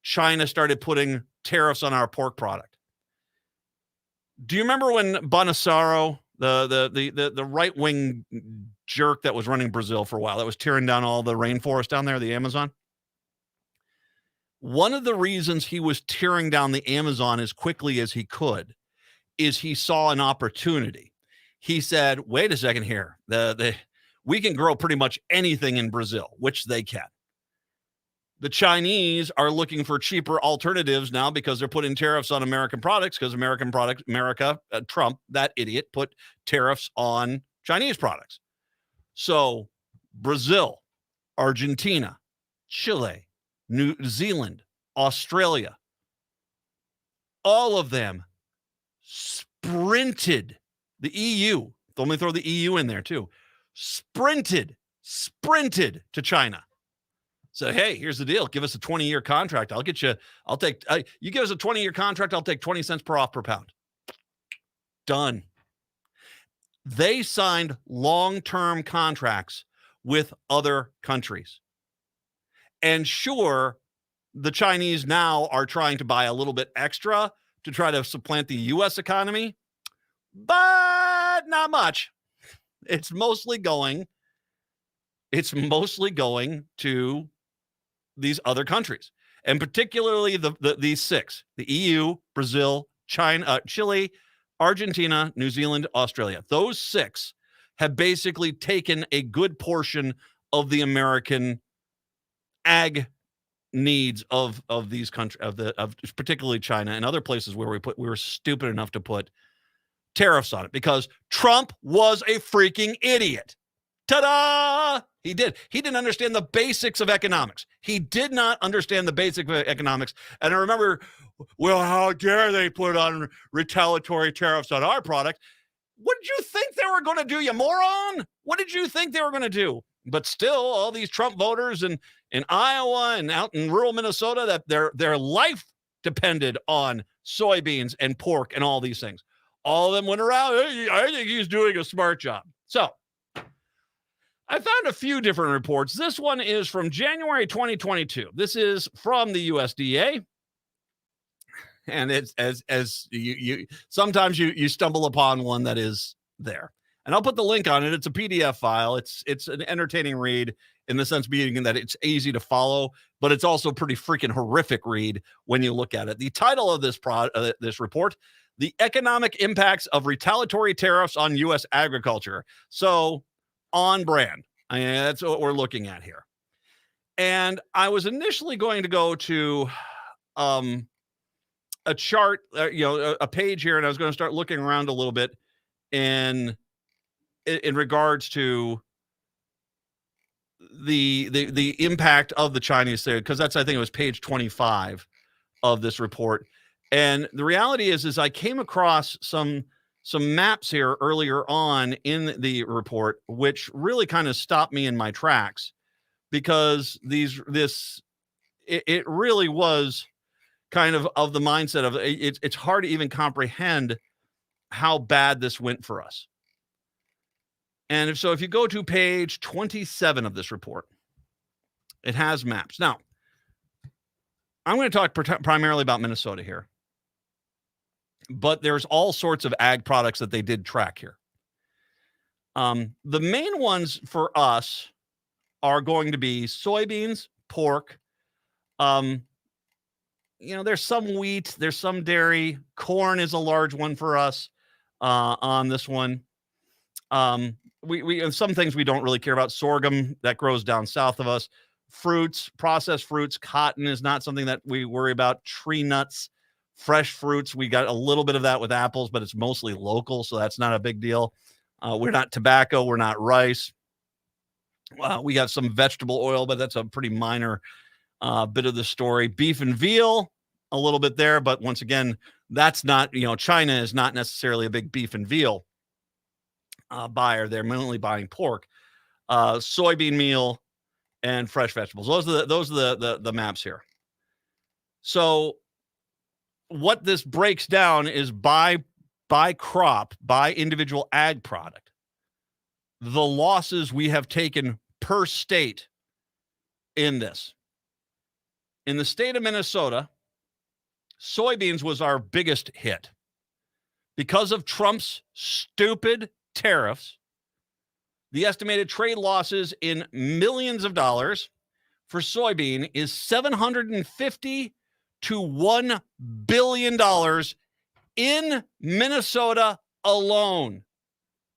Speaker 3: China started putting tariffs on our pork product. Do you remember when Bolsonaro, the right-wing jerk that was running Brazil for a while, that was tearing down all the rainforest down there, the Amazon? One of the reasons he was tearing down the Amazon as quickly as he could is he saw an opportunity. He said, wait a second here. We can grow pretty much anything in Brazil, which they can. The Chinese are looking for cheaper alternatives now because they're putting tariffs on American products because Trump, that idiot, put tariffs on Chinese products. So Brazil, Argentina, Chile, New Zealand, Australia, all of them sprinted. The EU, let me throw the EU in there too, sprinted to China. So, hey, here's the deal. Give us a 20-year contract. You give us a 20-year contract, I'll take 20 cents per pound. Done. They signed long-term contracts with other countries. And sure, the Chinese now are trying to buy a little bit extra to try to supplant the U.S. economy, but not much. It's mostly going to these other countries, and particularly these six: the EU, Brazil, China, Chile, Argentina, New Zealand, Australia. Those six have basically taken a good portion of the American ag needs of these countries, of particularly China and other places where we were stupid enough to put tariffs on it because Trump was a freaking idiot. Ta-da! He didn't understand the basics of economics. He did not understand the basics of economics. And I remember, well, how dare they put on retaliatory tariffs on our product? What did you think they were going to do, you moron? What did you think they were going to do? But still, all these Trump voters in Iowa and out in rural Minnesota, that their life depended on soybeans and pork and all these things. All of them went around. Hey, I think he's doing a smart job. So I found a few different reports. This one is from January 2022. This is from the USDA. And it's as you sometimes you stumble upon one that is there. And I'll put the link on it. It's a PDF file. It's an entertaining read in the sense being that it's easy to follow, but it's also pretty freaking horrific read when you look at it. The title of this this report, The Economic Impacts of Retaliatory Tariffs on U.S. Agriculture. So on brand. I mean, that's what we're looking at here. And I was initially going to go to a chart, a page here, and I was going to start looking around a little bit in regards to the impact of the Chinese thing, because that's, I think it was page 25 of this report. And the reality is I came across some maps here earlier on in the report, which really kind of stopped me in my tracks, because it really was kind of the mindset of it's hard to even comprehend how bad this went for us. And if you go to page 27 of this report, it has maps. Now, I'm going to talk primarily about Minnesota here, but there's all sorts of ag products that they did track here. The main ones for us are going to be soybeans, pork. There's some wheat, there's some dairy. Corn is a large one for us on this one. We some things we don't really care about. Sorghum, that grows down south of us. Fruits, processed fruits, cotton is not something that we worry about. Tree nuts, fresh fruits, we got a little bit of that with apples, but it's mostly local, so that's not a big deal. We're not tobacco, we're not rice. We got some vegetable oil, but that's a pretty minor bit of the story. Beef and veal, a little bit there, but once again, that's not, China is not necessarily a big beef and veal buyer. They're mainly buying pork, soybean meal, and fresh vegetables. Those are the maps here. So what this breaks down is by crop, by individual ag product, the losses we have taken per state in this. In the state of Minnesota, soybeans was our biggest hit. Because of Trump's stupid tariffs, the estimated trade losses in millions of dollars for soybean is $750 to $1 billion in Minnesota alone.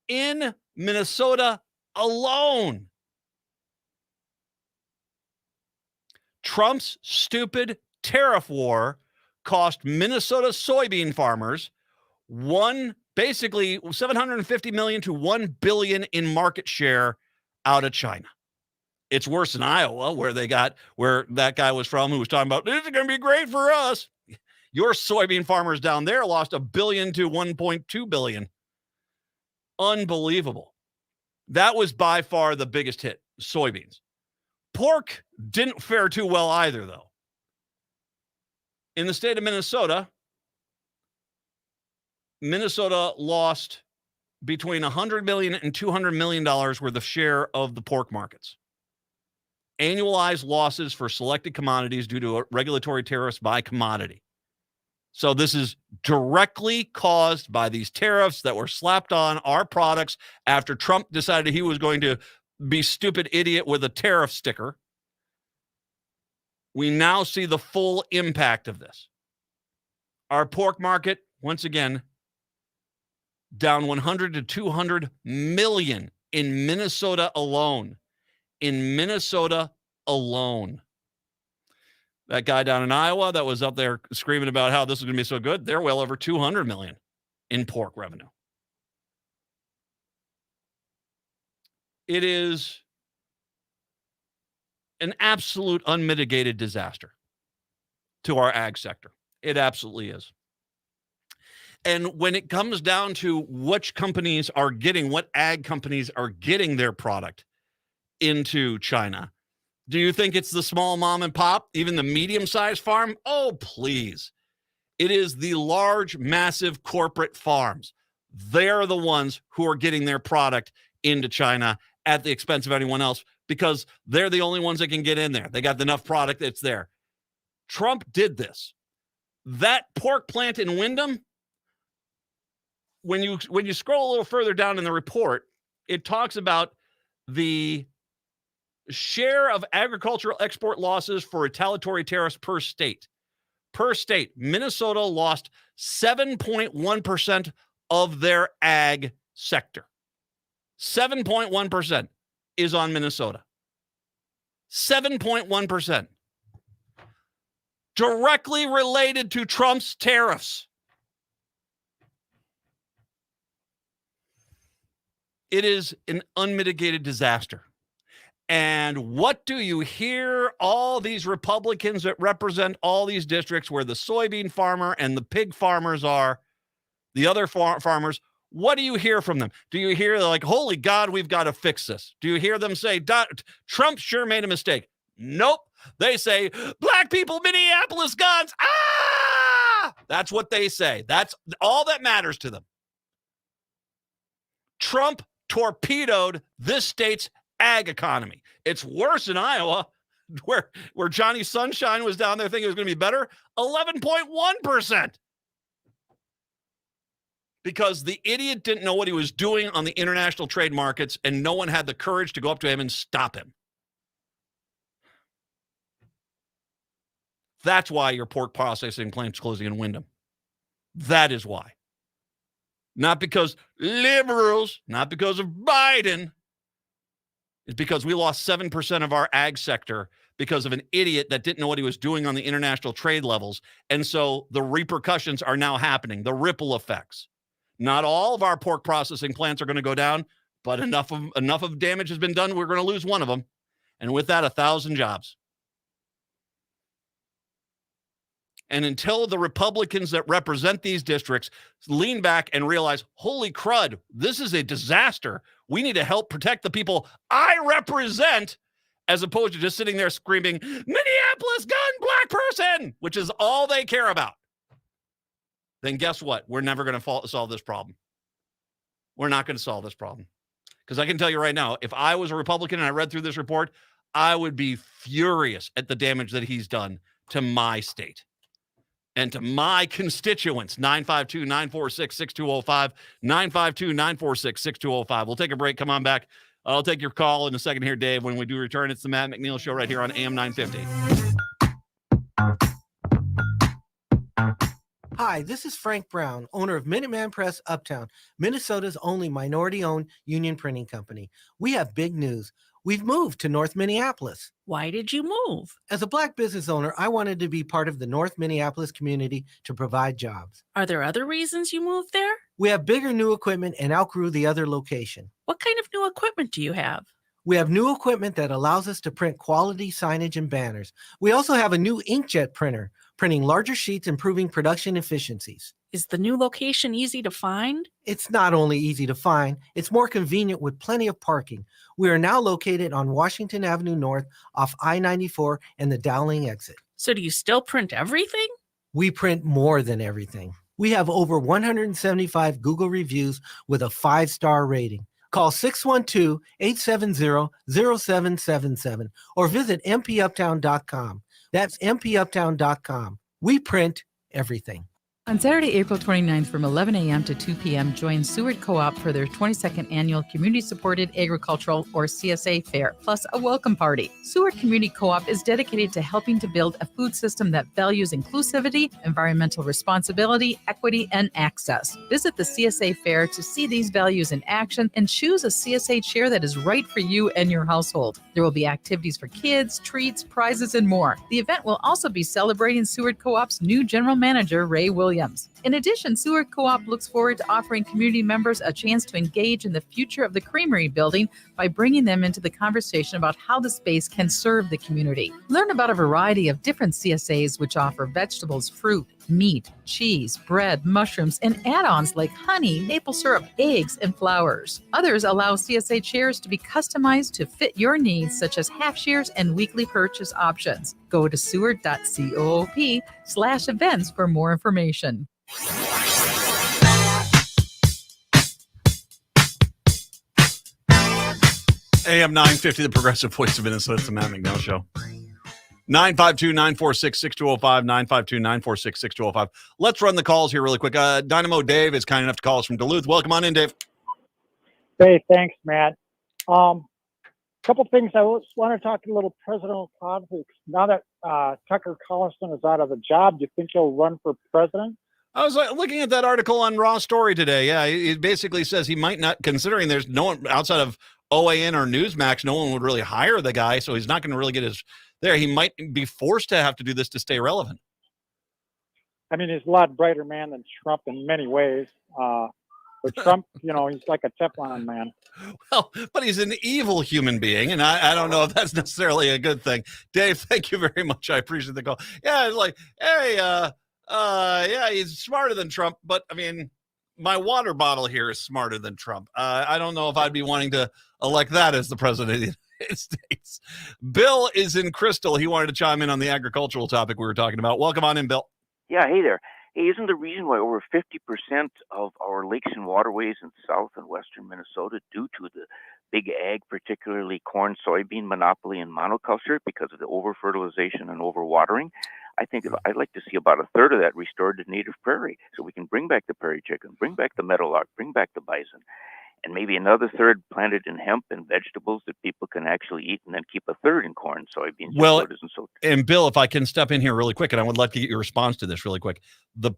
Speaker 3: In Minnesota alone. Trump's stupid tariff war cost Minnesota soybean farmers basically $750 million to $1 billion in market share out of China. It's worse than Iowa, where that guy was from, who was talking about, this is going to be great for us. Your soybean farmers down there lost $1 billion to $1.2 billion. Unbelievable. That was by far the biggest hit, soybeans. Pork didn't fare too well either, though. In the state of Minnesota, Minnesota lost between $100 million and $200 million worth of share of the pork markets. Annualized losses for selected commodities due to regulatory tariffs by commodity. So this is directly caused by these tariffs that were slapped on our products after Trump decided he was going to be stupid idiot with a tariff sticker. We now see the full impact of this. Our pork market, once again, down 100 to 200 million in Minnesota alone. In Minnesota alone. That guy down in Iowa that was up there screaming about how this is going to be so good, they're well over 200 million in pork revenue. It is an absolute unmitigated disaster to our ag sector. It absolutely is. And when it comes down to which companies are getting, what ag companies are getting their product into China, do you think it's the small mom and pop, even the medium-sized farm? Oh, please. It is the large, massive corporate farms. They're the ones who are getting their product into China at the expense of anyone else because they're the only ones that can get in there. They got enough product that's there. Trump did this. That pork plant in Windham, when you scroll a little further down in the report, it talks about the share of agricultural export losses for retaliatory tariffs per state. Per state, Minnesota lost 7.1% of their ag sector. 7.1% is on Minnesota. 7.1%. Directly related to Trump's tariffs. It is an unmitigated disaster. And what do you hear all these Republicans that represent all these districts where the soybean farmer and the pig farmers are, the other farmers, what do you hear from them? Do you hear like, holy God, we've got to fix this? Do you hear them say, Trump sure made a mistake? Nope. They say, black people, Minneapolis guns. Ah! That's what they say. That's all that matters to them. Trump torpedoed this state's ag economy. It's worse in Iowa, where Johnny Sunshine was down there thinking it was going to be better. 11.1%. Because the idiot didn't know what he was doing on the international trade markets, and no one had the courage to go up to him and stop him. That's why your pork processing plant's closing in Windham. That is why. Not because liberals, not because of Biden. It's because we lost 7% of our ag sector because of an idiot that didn't know what he was doing on the international trade levels. And so the repercussions are now happening, the ripple effects. Not all of our pork processing plants are going to go down, but enough of damage has been done. We're going to lose one of them. And with that, 1,000 jobs. And until the Republicans that represent these districts lean back and realize, holy crud, this is a disaster. We need to help protect the people I represent, as opposed to just sitting there screaming, Minneapolis gun, black person, which is all they care about. Then guess what? We're never going to solve this problem. We're not going to solve this problem. Because I can tell you right now, if I was a Republican and I read through this report, I would be furious at the damage that he's done to my state. And to my constituents, 952-946-6205, 952-946-6205. We'll take a break. Come on back. I'll take your call in a second here, Dave. When we do return, it's the Matt McNeil Show right here on AM 950.
Speaker 15: Hi, this is Frank Brown, owner of Minuteman Press Uptown, Minnesota's only minority-owned union printing company. We have big news. We've moved to North Minneapolis.
Speaker 16: Why did you move?
Speaker 15: As a Black business owner, I wanted to be part of the North Minneapolis community to provide jobs.
Speaker 16: Are there other reasons you moved there?
Speaker 15: We have bigger new equipment and outgrew the other location.
Speaker 16: What kind of new equipment do you have?
Speaker 15: We have new equipment that allows us to print quality signage and banners. We also have a new inkjet printer, printing larger sheets, improving production efficiencies.
Speaker 16: Is the new location easy to find?
Speaker 15: It's not only easy to find, it's more convenient with plenty of parking. We are now located on Washington Avenue North off I-94 and the Dowling exit.
Speaker 16: So do you still print everything?
Speaker 15: We print more than everything. We have over 175 Google reviews with a 5-star rating. Call 612-870-0777 or visit mpuptown.com. That's mpuptown.com. We print everything.
Speaker 17: On Saturday, April 29th from 11 a.m. to 2 p.m., join Seward Co-op for their 22nd annual Community-Supported Agricultural, or CSA Fair, plus a welcome party. Seward Community Co-op is dedicated to helping to build a food system that values inclusivity, environmental responsibility, equity, and access. Visit the CSA Fair to see these values in action and choose a CSA chair that is right for you and your household. There will be activities for kids, treats, prizes, and more. The event will also be celebrating Seward Co-op's new general manager, Ray Williams. In addition, Seward Co-op looks forward to offering community members a chance to engage in the future of the creamery building by bringing them into the conversation about how the space can serve the community. Learn about a variety of different CSAs which offer vegetables, fruit, meat, cheese, bread, mushrooms, and add-ons like honey, maple syrup, eggs, and flowers. Others allow CSA chairs to be customized to fit your needs, such as half shares and weekly purchase options. Go to seward.coop/events for more information.
Speaker 3: AM 950, the progressive voice of Minnesota. It's the Matt McNeil Show. 952-946-6205, 952-946-6205. Let's run the calls here really quick. Dynamo Dave is kind enough to call us from Duluth. Welcome on in, Dave.
Speaker 18: Hey, thanks, Matt. Couple things. I want to talk a little presidential politics. Now that Tucker Carlson is out of a job, do you think he'll run for president?
Speaker 3: I was looking at that article on Raw Story today. Yeah, it basically says he might not, considering there's no one outside of OAN or Newsmax, no one would really hire the guy, so he's not going to really get his there. He might be forced to have to do this to stay relevant.
Speaker 18: I mean, he's a lot brighter man than Trump in many ways. But Trump, he's like a Teflon man.
Speaker 3: Well, but he's an evil human being, and I don't know if that's necessarily a good thing. Dave, thank you very much. I appreciate the call. Yeah, it's like, hey, yeah, he's smarter than Trump, but I mean, my water bottle here is smarter than Trump. I don't know if I'd be wanting to elect that as the president of the United States. Bill is in Crystal. He wanted to chime in on the agricultural topic we were talking about. Welcome on in, Bill.
Speaker 19: Yeah, hey there. Hey, isn't the reason why over 50% of our lakes and waterways in south and western Minnesota due to the big ag, particularly corn, soybean monopoly and monoculture because of the over-fertilization and overwatering? I think I'd like to see about a third of that restored to native prairie so we can bring back the prairie chicken, bring back the meadowlark, bring back the bison, and maybe another third planted in hemp and vegetables that people can actually eat, and then keep a third in corn, soybeans,
Speaker 3: well,
Speaker 19: and so.
Speaker 3: And Bill, if I can step in here really quick, and I would like to get your response to this really quick. The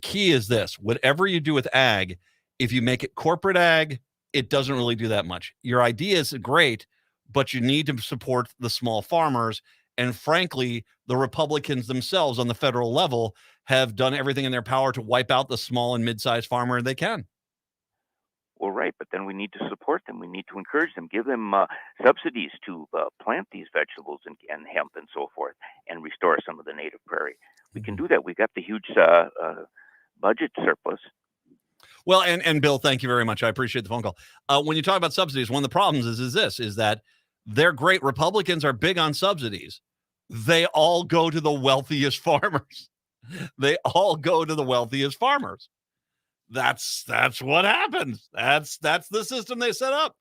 Speaker 3: key is this: whatever you do with ag, if you make it corporate ag, it doesn't really do that much. Your idea is great, but you need to support the small farmers. And frankly, the Republicans themselves on the federal level have done everything in their power to wipe out the small and mid-sized farmer they can.
Speaker 19: Well, right, but then we need to support them. We need to encourage them, give them subsidies to plant these vegetables and hemp and so forth, and restore some of the native prairie. We can do that. We've got the huge budget surplus.
Speaker 3: Well, and Bill, thank you very much. I appreciate the phone call. When you talk about subsidies, one of the problems is that they're great. Republicans are big on subsidies. They all go to the wealthiest farmers. They all go to the wealthiest farmers. That's what happens. That's the system they set up.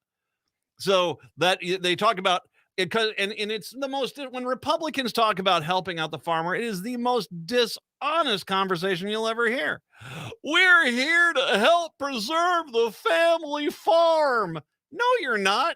Speaker 3: So that they talk about it, and it's the most, when Republicans talk about helping out the farmer, it is the most dishonest conversation you'll ever hear. We're here to help preserve the family farm. No, you're not.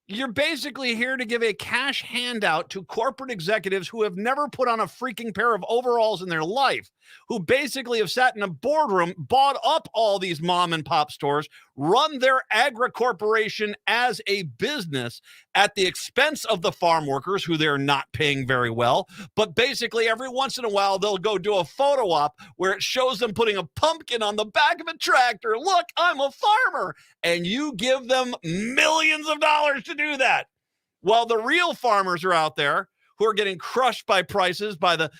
Speaker 3: You're basically here to give a cash handout to corporate executives who have never put on a freaking pair of overalls in their life, who basically have sat in a boardroom, bought up all these mom and pop stores, run their agri-corporation as a business at the expense of the farm workers who they're not paying very well. But basically every once in a while, they'll go do a photo op where it shows them putting a pumpkin on the back of a tractor. Look, I'm a farmer. And you give them millions of dollars to do that. While the real farmers are out there who are getting crushed by prices by the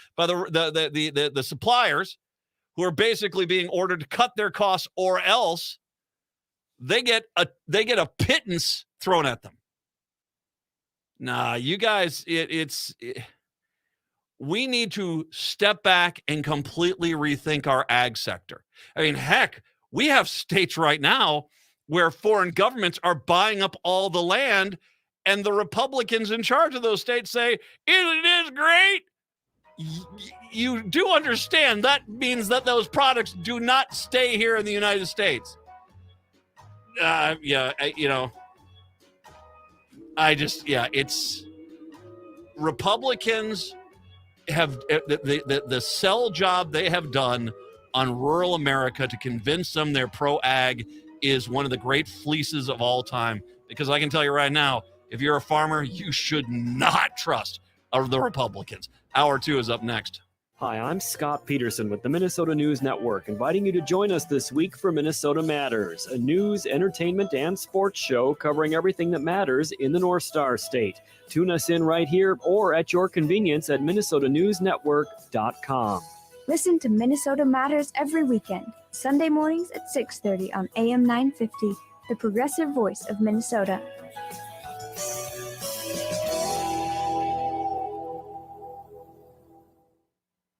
Speaker 3: suppliers, who are basically being ordered to cut their costs, or else they get a pittance thrown at them. Nah, you guys, we need to step back and completely rethink our ag sector. I mean, heck, we have states right now where foreign governments are buying up all the land, and the Republicans in charge of those states say, isn't this great? You do understand that means that those products do not stay here in the United States. It's Republicans have the sell job they have done on rural America to convince them they're pro-ag is one of the great fleeces of all time. Because I can tell you right now, if you're a farmer, you should not trust the Republicans. Hour 2 is up next.
Speaker 20: Hi, I'm Scott Peterson with the Minnesota News Network, inviting you to join us this week for Minnesota Matters, a news, entertainment, and sports show covering everything that matters in the North Star State. Tune us in right here or at your convenience at minnesotanewsnetwork.com.
Speaker 21: Listen to Minnesota Matters every weekend, Sunday mornings at 6:30 on AM 950, the progressive voice of Minnesota.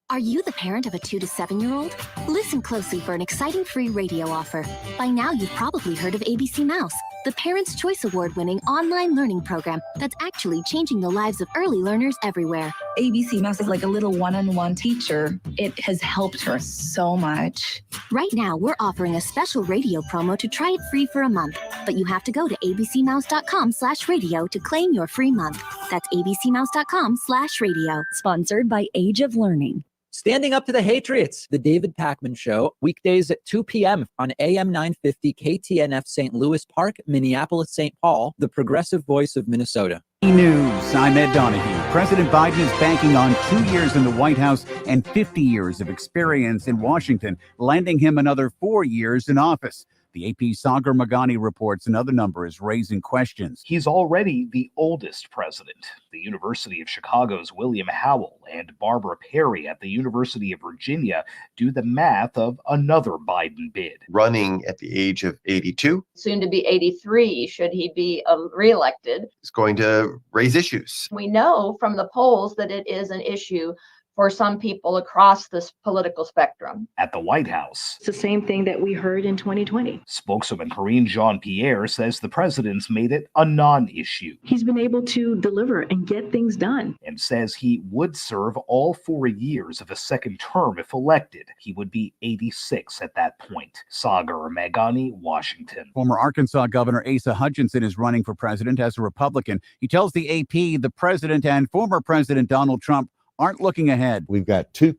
Speaker 22: Are you the parent of a 2 to 7-year-old? Listen closely for an exciting free radio offer. By now, you've probably heard of ABC Mouse, the Parents' Choice Award-winning online learning program that's actually changing the lives of early learners everywhere.
Speaker 23: ABC Mouse is like a little one-on-one teacher. It has helped her so much.
Speaker 22: Right now, we're offering a special radio promo to try it free for a month, but you have to go to abcmouse.com/radio to claim your free month. That's abcmouse.com/radio.
Speaker 24: Sponsored by Age of Learning. Standing Up to the Hatriots, The David Pakman Show, weekdays at 2 p.m. on AM 950 KTNF St. Louis Park, Minneapolis, St. Paul, the progressive voice of Minnesota.
Speaker 25: News. I'm Ed Donahue. President Biden is banking on 2 years in the White House and 50 years of experience in Washington, landing him another 4 years in office. The AP Sagar Magani reports another number is raising questions.
Speaker 26: He's already the oldest president. The University of Chicago's William Howell and Barbara Perry at the University of Virginia do the math of another Biden bid.
Speaker 27: Running at the age of 82.
Speaker 28: Soon to be 83, should he be reelected.
Speaker 27: Is going to raise issues.
Speaker 28: We know from the polls that it is an issue for some people across this political spectrum.
Speaker 26: At the White House,
Speaker 29: it's the same thing that we heard in 2020.
Speaker 26: Spokeswoman Karine Jean-Pierre says the president's made it a non-issue.
Speaker 29: He's been able to deliver and get things done.
Speaker 26: And says he would serve all 4 years of a second term if elected. He would be 86 at that point. Sagar Magani, Washington.
Speaker 25: Former Arkansas Governor Asa Hutchinson is running for president as a Republican. He tells the AP the president and former President Donald Trump aren't looking ahead.
Speaker 30: We've got two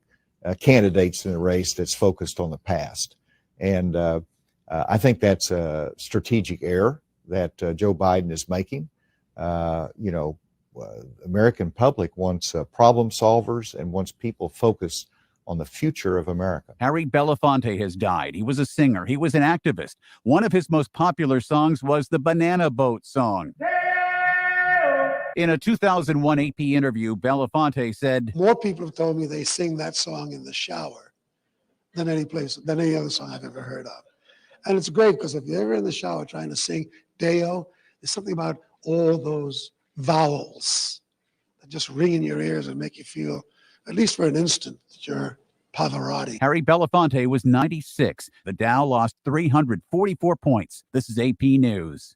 Speaker 30: candidates in the race that's focused on the past. And I think that's a strategic error that Joe Biden is making. American public wants problem solvers and wants people focused on the future of America.
Speaker 25: Harry Belafonte has died. He was a singer. He was an activist. One of his most popular songs was the Banana Boat song. In a 2001 AP interview, Belafonte said,
Speaker 31: "More people have told me they sing that song in the shower than any other song I've ever heard of." And it's great because if you're ever in the shower trying to sing Deo, there's something about all those vowels that just ring in your ears and make you feel, at least for an instant, that you're Pavarotti.
Speaker 25: Harry Belafonte was 96. The Dow lost 344 points. This is AP News.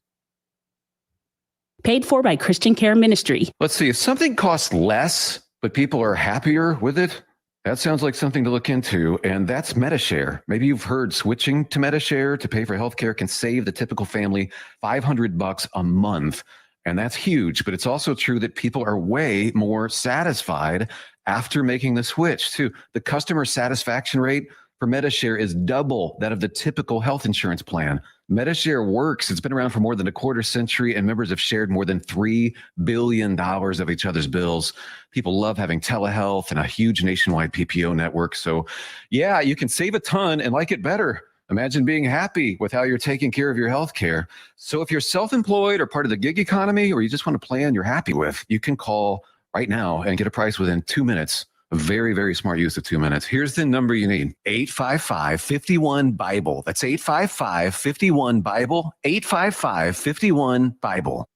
Speaker 16: Paid for by Christian Care Ministry.
Speaker 32: Let's see, if something costs less, but people are happier with it, that sounds like something to look into, and that's MediShare. Maybe you've heard switching to MediShare to pay for healthcare can save the typical family $500 a month, and that's huge, but it's also true that people are way more satisfied after making the switch, too. The customer satisfaction rate for MediShare is double that of the typical health insurance plan. MediShare works. It's been around for more than a quarter century, and members have shared more than $3 billion of each other's bills. People love having telehealth and a huge nationwide PPO network. So, yeah, you can save a ton and like it better. Imagine being happy with how you're taking care of your health care. So if you're self-employed or part of the gig economy, or you just want a plan you're happy with, you can call right now and get a price within 2 minutes. A very, very smart use of 2 minutes. Here's the number you need. 855-51-BIBLE. That's 855-51-BIBLE. 855-51-BIBLE.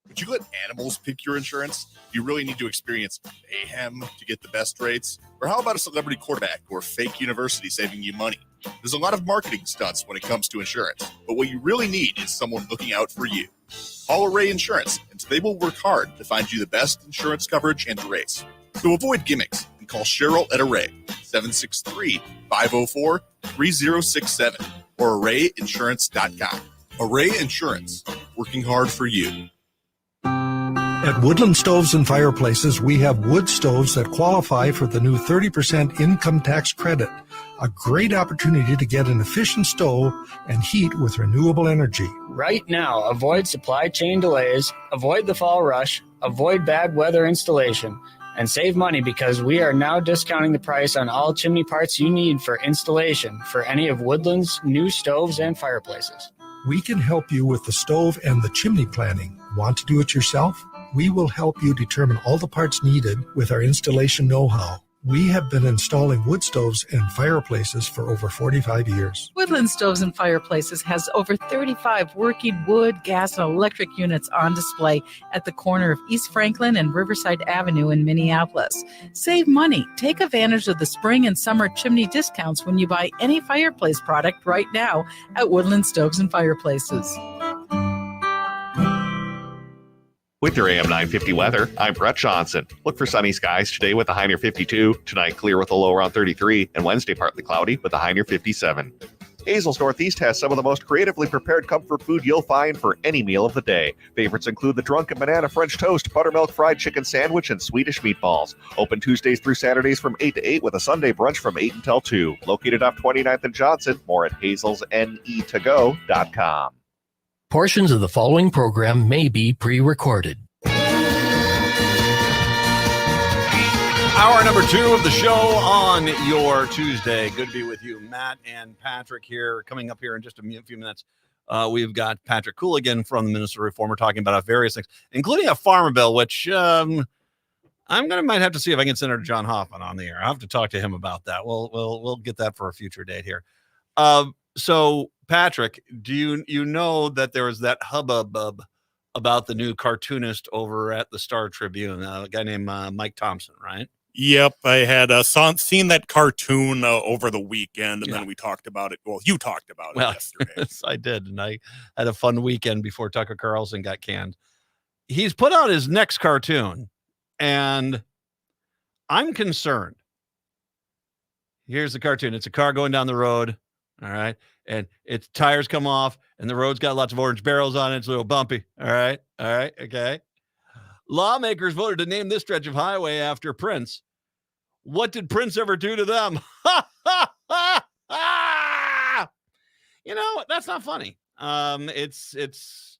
Speaker 33: Would you let animals pick your insurance? Do you really need to experience mayhem to get the best rates? Or how about a celebrity quarterback or fake university saving you money? There's a lot of marketing stunts when it comes to insurance, but what you really need is someone looking out for you. Call Array Insurance, and they will work hard to find you the best insurance coverage and rates. So avoid gimmicks and call Cheryl at Array, 763-504-3067 or arrayinsurance.com. Array Insurance, working hard for you.
Speaker 34: At Woodland Stoves and Fireplaces, we have wood stoves that qualify for the new 30% income tax credit. A great opportunity to get an efficient stove and heat with renewable energy.
Speaker 35: Right now, avoid supply chain delays, avoid the fall rush, avoid bad weather installation, and save money because we are now discounting the price on all chimney parts you need for installation for any of Woodland's new stoves and fireplaces.
Speaker 34: We can help you with the stove and the chimney planning. Want to do it yourself? We will help you determine all the parts needed with our installation know-how. We have been installing wood stoves and fireplaces for over 45 years.
Speaker 1: Woodland Stoves and Fireplaces has over 35 working wood, gas, and electric units on display at the corner of East Franklin and Riverside Avenue in Minneapolis. Save money. Take advantage of the spring and summer chimney discounts when you buy any fireplace product right now at Woodland Stoves and Fireplaces.
Speaker 2: With your AM 950 weather, I'm Brett Johnson. Look for sunny skies today with a high near 52, tonight clear with a low around 33, and Wednesday partly cloudy with a high near 57. Hazel's Northeast has some of the most creatively prepared comfort food you'll find for any meal of the day. Favorites include the Drunken Banana French Toast, Buttermilk Fried Chicken Sandwich, and Swedish Meatballs. Open Tuesdays through Saturdays from 8 to 8 with a Sunday brunch from 8 until 2. Located off 29th and Johnson. More at hazelsnetogo.com.
Speaker 4: Portions of the following program may be pre-recorded.
Speaker 3: Hour number 2 of the show on your Tuesday. Good to be with you, Matt and Patrick here. Coming up here in just a few minutes, we've got Patrick Cooligan from the Minnesota Reformer talking about various things, including a farmer bill, which might have to see if I can send her to John Hoffman on the air. I'll have to talk to him about that. We'll get that for a future date here. So Patrick, do you know that there was that hubbub about the new cartoonist over at the Star Tribune, a guy named Mike Thompson, right?
Speaker 5: Yep, I had seen that cartoon over the weekend, and then we talked about it. Well, you talked about it yesterday.
Speaker 3: Yes, I did, and I had a fun weekend before Tucker Carlson got canned. He's put out his next cartoon, and I'm concerned. Here's the cartoon. It's a car going down the road, all right, and its tires come off, and the road's got lots of orange barrels on it. It's a little bumpy, all right, okay. Lawmakers voted to name this stretch of highway after Prince. What did Prince ever do to them? You know, that's not funny. It's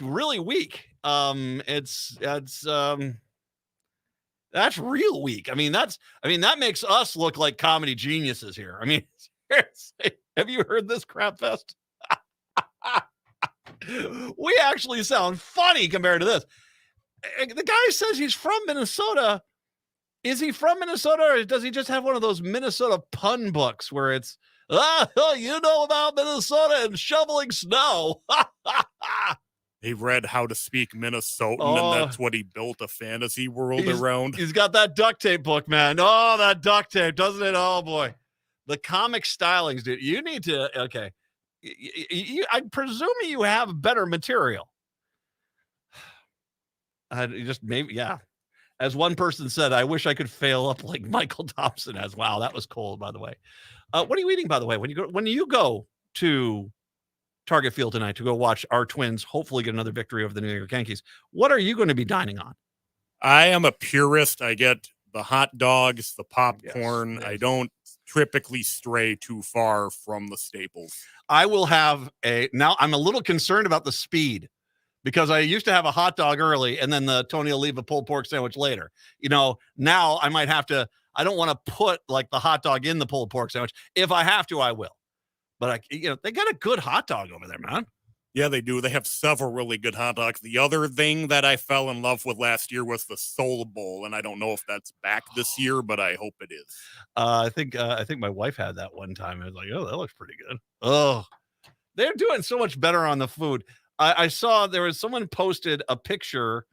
Speaker 3: really weak. That's real weak. I mean, that makes us look like comedy geniuses here. I mean, seriously, have you heard this crap fest? We actually sound funny compared to this. The guy says he's from Minnesota. Is he from Minnesota, or does he just have one of those Minnesota pun books where it's, you know about Minnesota and shoveling snow?
Speaker 5: He read How to Speak Minnesotan, and that's what he built a fantasy world around.
Speaker 3: He's got that duct tape book, man. Oh, that duct tape, doesn't it? Oh, boy. The comic stylings, dude. You need to, okay. I presume you have better material. Yeah. As one person said, I wish I could fail up like Michael Thompson has. Wow, that was cold, by the way. What are you eating, by the way? When you go to Target Field tonight to go watch our Twins hopefully get another victory over the New York Yankees, what are you going to be dining on?
Speaker 5: I am a purist. I get the hot dogs, the popcorn. Yes. I don't typically stray too far from the staples.
Speaker 3: I will have now I'm a little concerned about the speed, because I used to have a hot dog early and then Tony will leave a pulled pork sandwich later. You know, now I might have to, I don't want to put like the hot dog in the pulled pork sandwich. If I have to, I will. But they got a good hot dog over there, man.
Speaker 5: Yeah, they do. They have several really good hot dogs. The other thing that I fell in love with last year was the Soul Bowl, and I don't know if that's back this year, but I hope it is.
Speaker 3: I think my wife had that one time. I was like, oh, that looks pretty good. Oh, they're doing so much better on the food. I saw there was someone posted a picture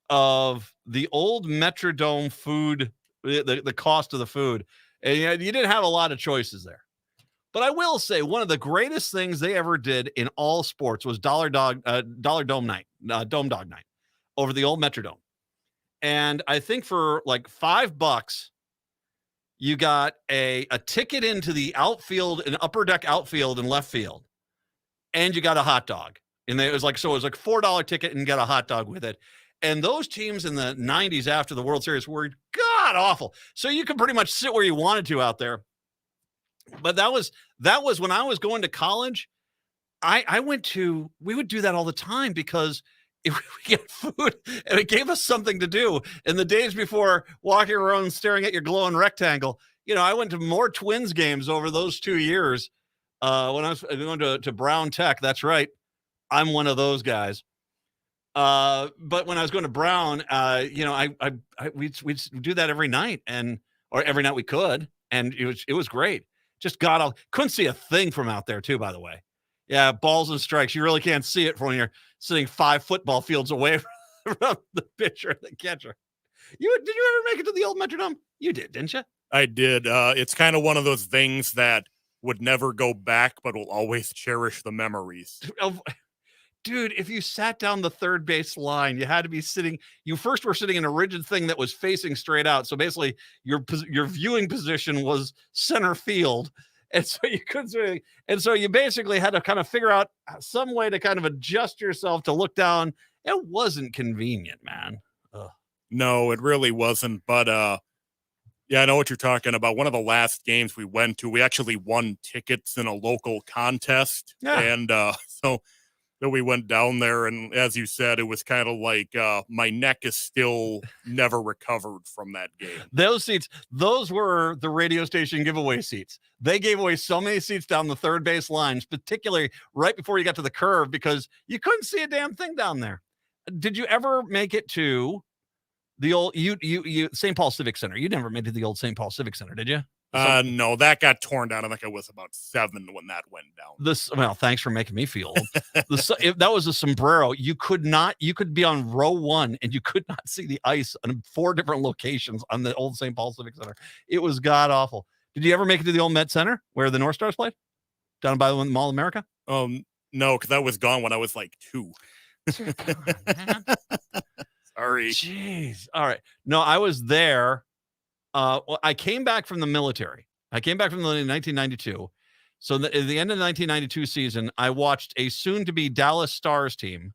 Speaker 3: of the old Metrodome food, the cost of the food. And you didn't have a lot of choices there. But I will say one of the greatest things they ever did in all sports was Dollar Dome Night over the old Metrodome. And I think for like $5, you got a ticket into the outfield, an upper deck outfield and left field, and you got a hot dog. And it was like $4 ticket and got a hot dog with it. And those teams in the 90s after the World Series were god awful. So you could pretty much sit where you wanted to out there. But that was when I was going to college. We would do that all the time because if we get food and it gave us something to do. In the days before walking around staring at your glowing rectangle, I went to more Twins games over those 2 years when I was going to Brown Tech. That's right. I'm one of those guys. But when I was going to Brown, we'd do that every night. And or every night we could, and it was great. Just couldn't see a thing from out there too, by the way. Yeah, balls and strikes. You really can't see it from when you're sitting 5 football fields away from the pitcher and the catcher. Did you ever make it to the old Metrodome? You did, didn't you?
Speaker 5: I did. It's kind of one of those things that would never go back, but will always cherish the memories.
Speaker 3: Dude, if you sat down the third base line, you had to be sitting. You first were sitting in a rigid thing that was facing straight out. So basically, your viewing position was center field. And so you couldn't really, and so you basically had to kind of figure out some way to kind of adjust yourself to look down. It wasn't convenient, man. Ugh.
Speaker 5: No, it really wasn't. But yeah, I know what you're talking about. One of the last games we went to, we actually won tickets in a local contest.
Speaker 3: Yeah.
Speaker 5: And so we went down there, and as you said, it was kind of like my neck is still never recovered from that game.
Speaker 3: Those seats, those were the radio station giveaway seats. They gave away so many seats down the third base lines, particularly right before you got to the curve, because you couldn't see a damn thing down there. Did you ever make it to the old St. Paul Civic Center? You never made it to the old St. Paul Civic Center, did you?
Speaker 5: No, that got torn down. I think I was about 7 when that went down.
Speaker 3: Well, thanks for making me feel old. If that was a sombrero, you could be on row 1 and you could not see the ice on 4 different locations on the old St. Paul Civic Center. It was god awful. Did you ever make it to the old Met Center where the North Stars played? Down by the Mall of America?
Speaker 5: No, because I was gone when I was like 2. Sorry.
Speaker 3: Jeez. All right. No, I was there. Well, I came back from the military. I came back from the 1992. So at the end of the 1992 season, I watched a soon-to-be Dallas Stars team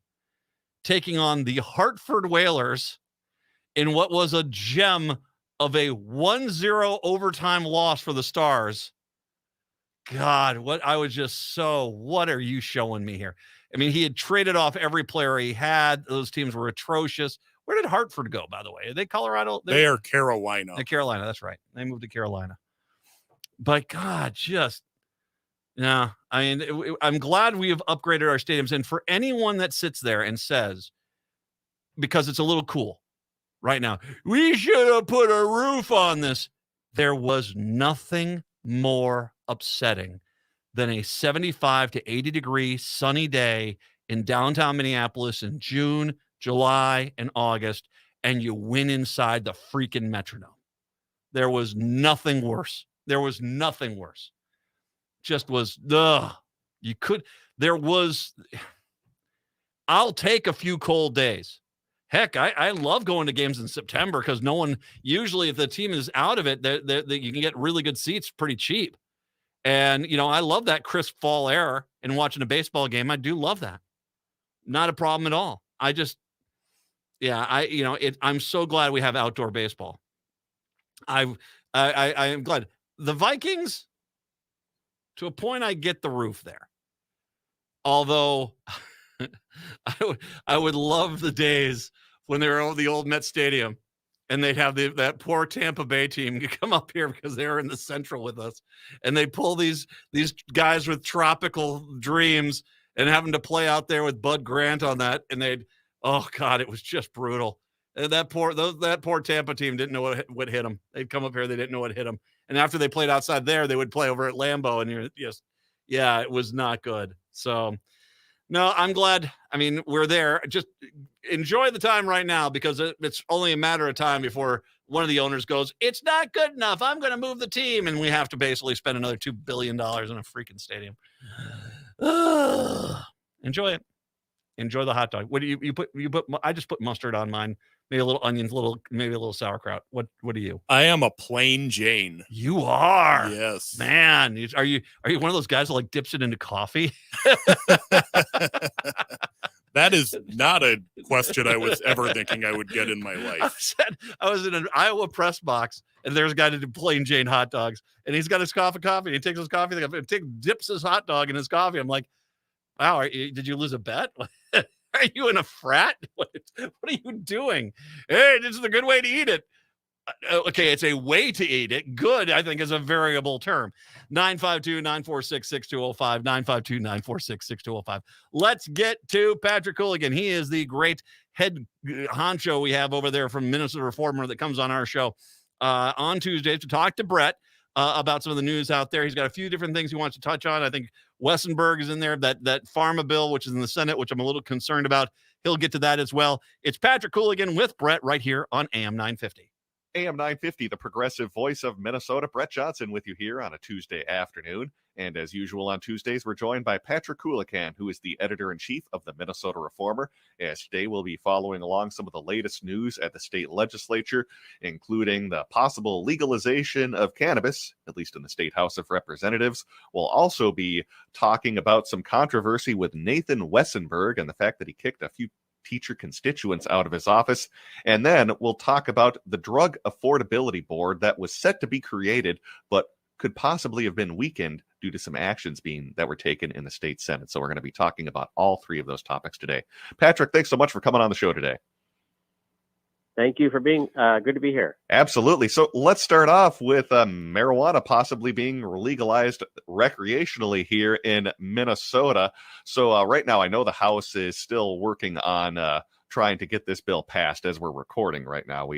Speaker 3: taking on the Hartford Whalers in what was a gem of a 1-0 overtime loss for the Stars. God, what are you showing me here? I mean, he had traded off every player he had. Those teams were atrocious. Where did Hartford go, by the way? Are they Colorado?
Speaker 5: They are Carolina.
Speaker 3: They're Carolina, that's right. They moved to Carolina. But God, I mean, I'm glad we have upgraded our stadiums. And for anyone that sits there and says, because it's a little cool right now, we should have put a roof on this. There was nothing more upsetting than a 75 to 80 degree sunny day in downtown Minneapolis in June, July, and August, and you win inside the freaking Metrodome. There was nothing worse. Just was, I'll take a few cold days. Heck, I love going to games in September because usually if the team is out of it, you can get really good seats pretty cheap. And, I love that crisp fall air and watching a baseball game. I do love that. Not a problem at all. I'm so glad we have outdoor baseball. I am glad. The Vikings, to a point, I get the roof there. Although I would love the days when they were at the old Met Stadium and they'd have that poor Tampa Bay team come up here because they were in the Central with us, and they pull these guys with tropical dreams and having to play out there with Bud Grant on that, and oh God, it was just brutal. And that poor Tampa team didn't know what hit them. They'd come up here, they didn't know what hit them, and after they played outside there, they would play over at Lambeau, and it was not good. So. No, I'm glad. I mean, we're there. Just enjoy the time right now because it's only a matter of time before one of the owners goes, it's not good enough. I'm going to move the team. And we have to basically spend another $2 billion in a freaking stadium. Enjoy it. Enjoy the hot dog. What do you put? I just put mustard on mine. Maybe a little onions, maybe a little sauerkraut. What do you?
Speaker 5: I am a plain Jane.
Speaker 3: You are?
Speaker 5: Yes.
Speaker 3: Man, are you one of those guys that dips it into coffee?
Speaker 5: That is not a question I was ever thinking I would get in my life.
Speaker 3: I was in an Iowa press box, and there's a guy that did plain Jane hot dogs, and he's got his cup of coffee. He takes his coffee, dips his hot dog in his coffee. I'm like, wow, did you lose a bet? Are you in a frat? What are you doing? Hey, this is a good way to eat it. Okay, it's a way to eat it. Good, I think, is a variable term. 952-946-6205, 952-946-6205. Let's get to Patrick Hooligan. He is the great head honcho we have over there from Minnesota Reformer that comes on our show. on Tuesdays to talk to Brett about some of the news out there. He's got a few different things he wants to touch on. I think Wessenberg is in there, that pharma bill, which is in the Senate, which I'm a little concerned about. He'll get to that as well. It's Patrick Cooligan with Brett right here on AM 950.
Speaker 2: AM 950, the progressive voice of Minnesota. Brett Johnson with you here on a Tuesday afternoon. And as usual on Tuesdays, we're joined by Patrick Cooligan, who is the editor-in-chief of the Minnesota Reformer. As today we'll be following along some of the latest news at the state legislature, including the possible legalization of cannabis, at least in the State House of Representatives. We'll also be talking about some controversy with Nathan Wessenberg and the fact that he kicked a few teacher constituents out of his office. And then we'll talk about the Drug Affordability Board that was set to be created, but could possibly have been weakened due to some actions that were taken in the state Senate. So we're going to be talking about all three of those topics today. Patrick, thanks so much for coming on the show today.
Speaker 6: Thank you for being good to be here.
Speaker 2: Absolutely. So let's start off with marijuana possibly being legalized recreationally here in Minnesota. So right now, I know the House is still working on trying to get this bill passed as we're recording right now.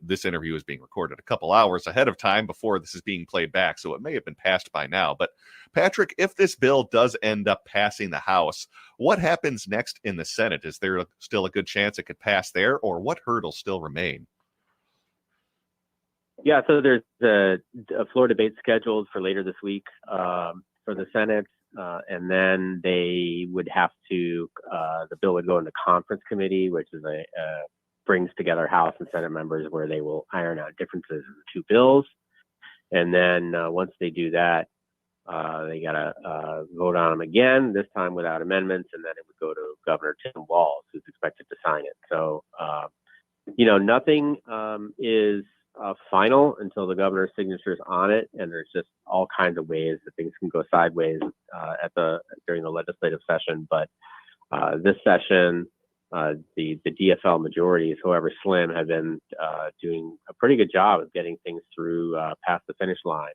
Speaker 2: This interview is being recorded a couple hours ahead of time before this is being played back, so it may have been passed by now. But Patrick, if this bill does end up passing the House, what happens next in the Senate? Is there still a good chance it could pass there, or what hurdles still remain?
Speaker 6: Yeah, so there's a floor debate scheduled for later this week for the Senate. And then they would have to, the bill would go into conference committee, which is brings together House and Senate members where they will iron out differences in the two bills. And then once they do that, they got to vote on them again, this time without amendments. And then it would go to Governor Tim Walz, who's expected to sign it. So, nothing is final until the governor's signature is on it, and there's just all kinds of ways that things can go sideways during the legislative session. But this session, the DFL majorities, however slim, have been doing a pretty good job of getting things through past the finish line,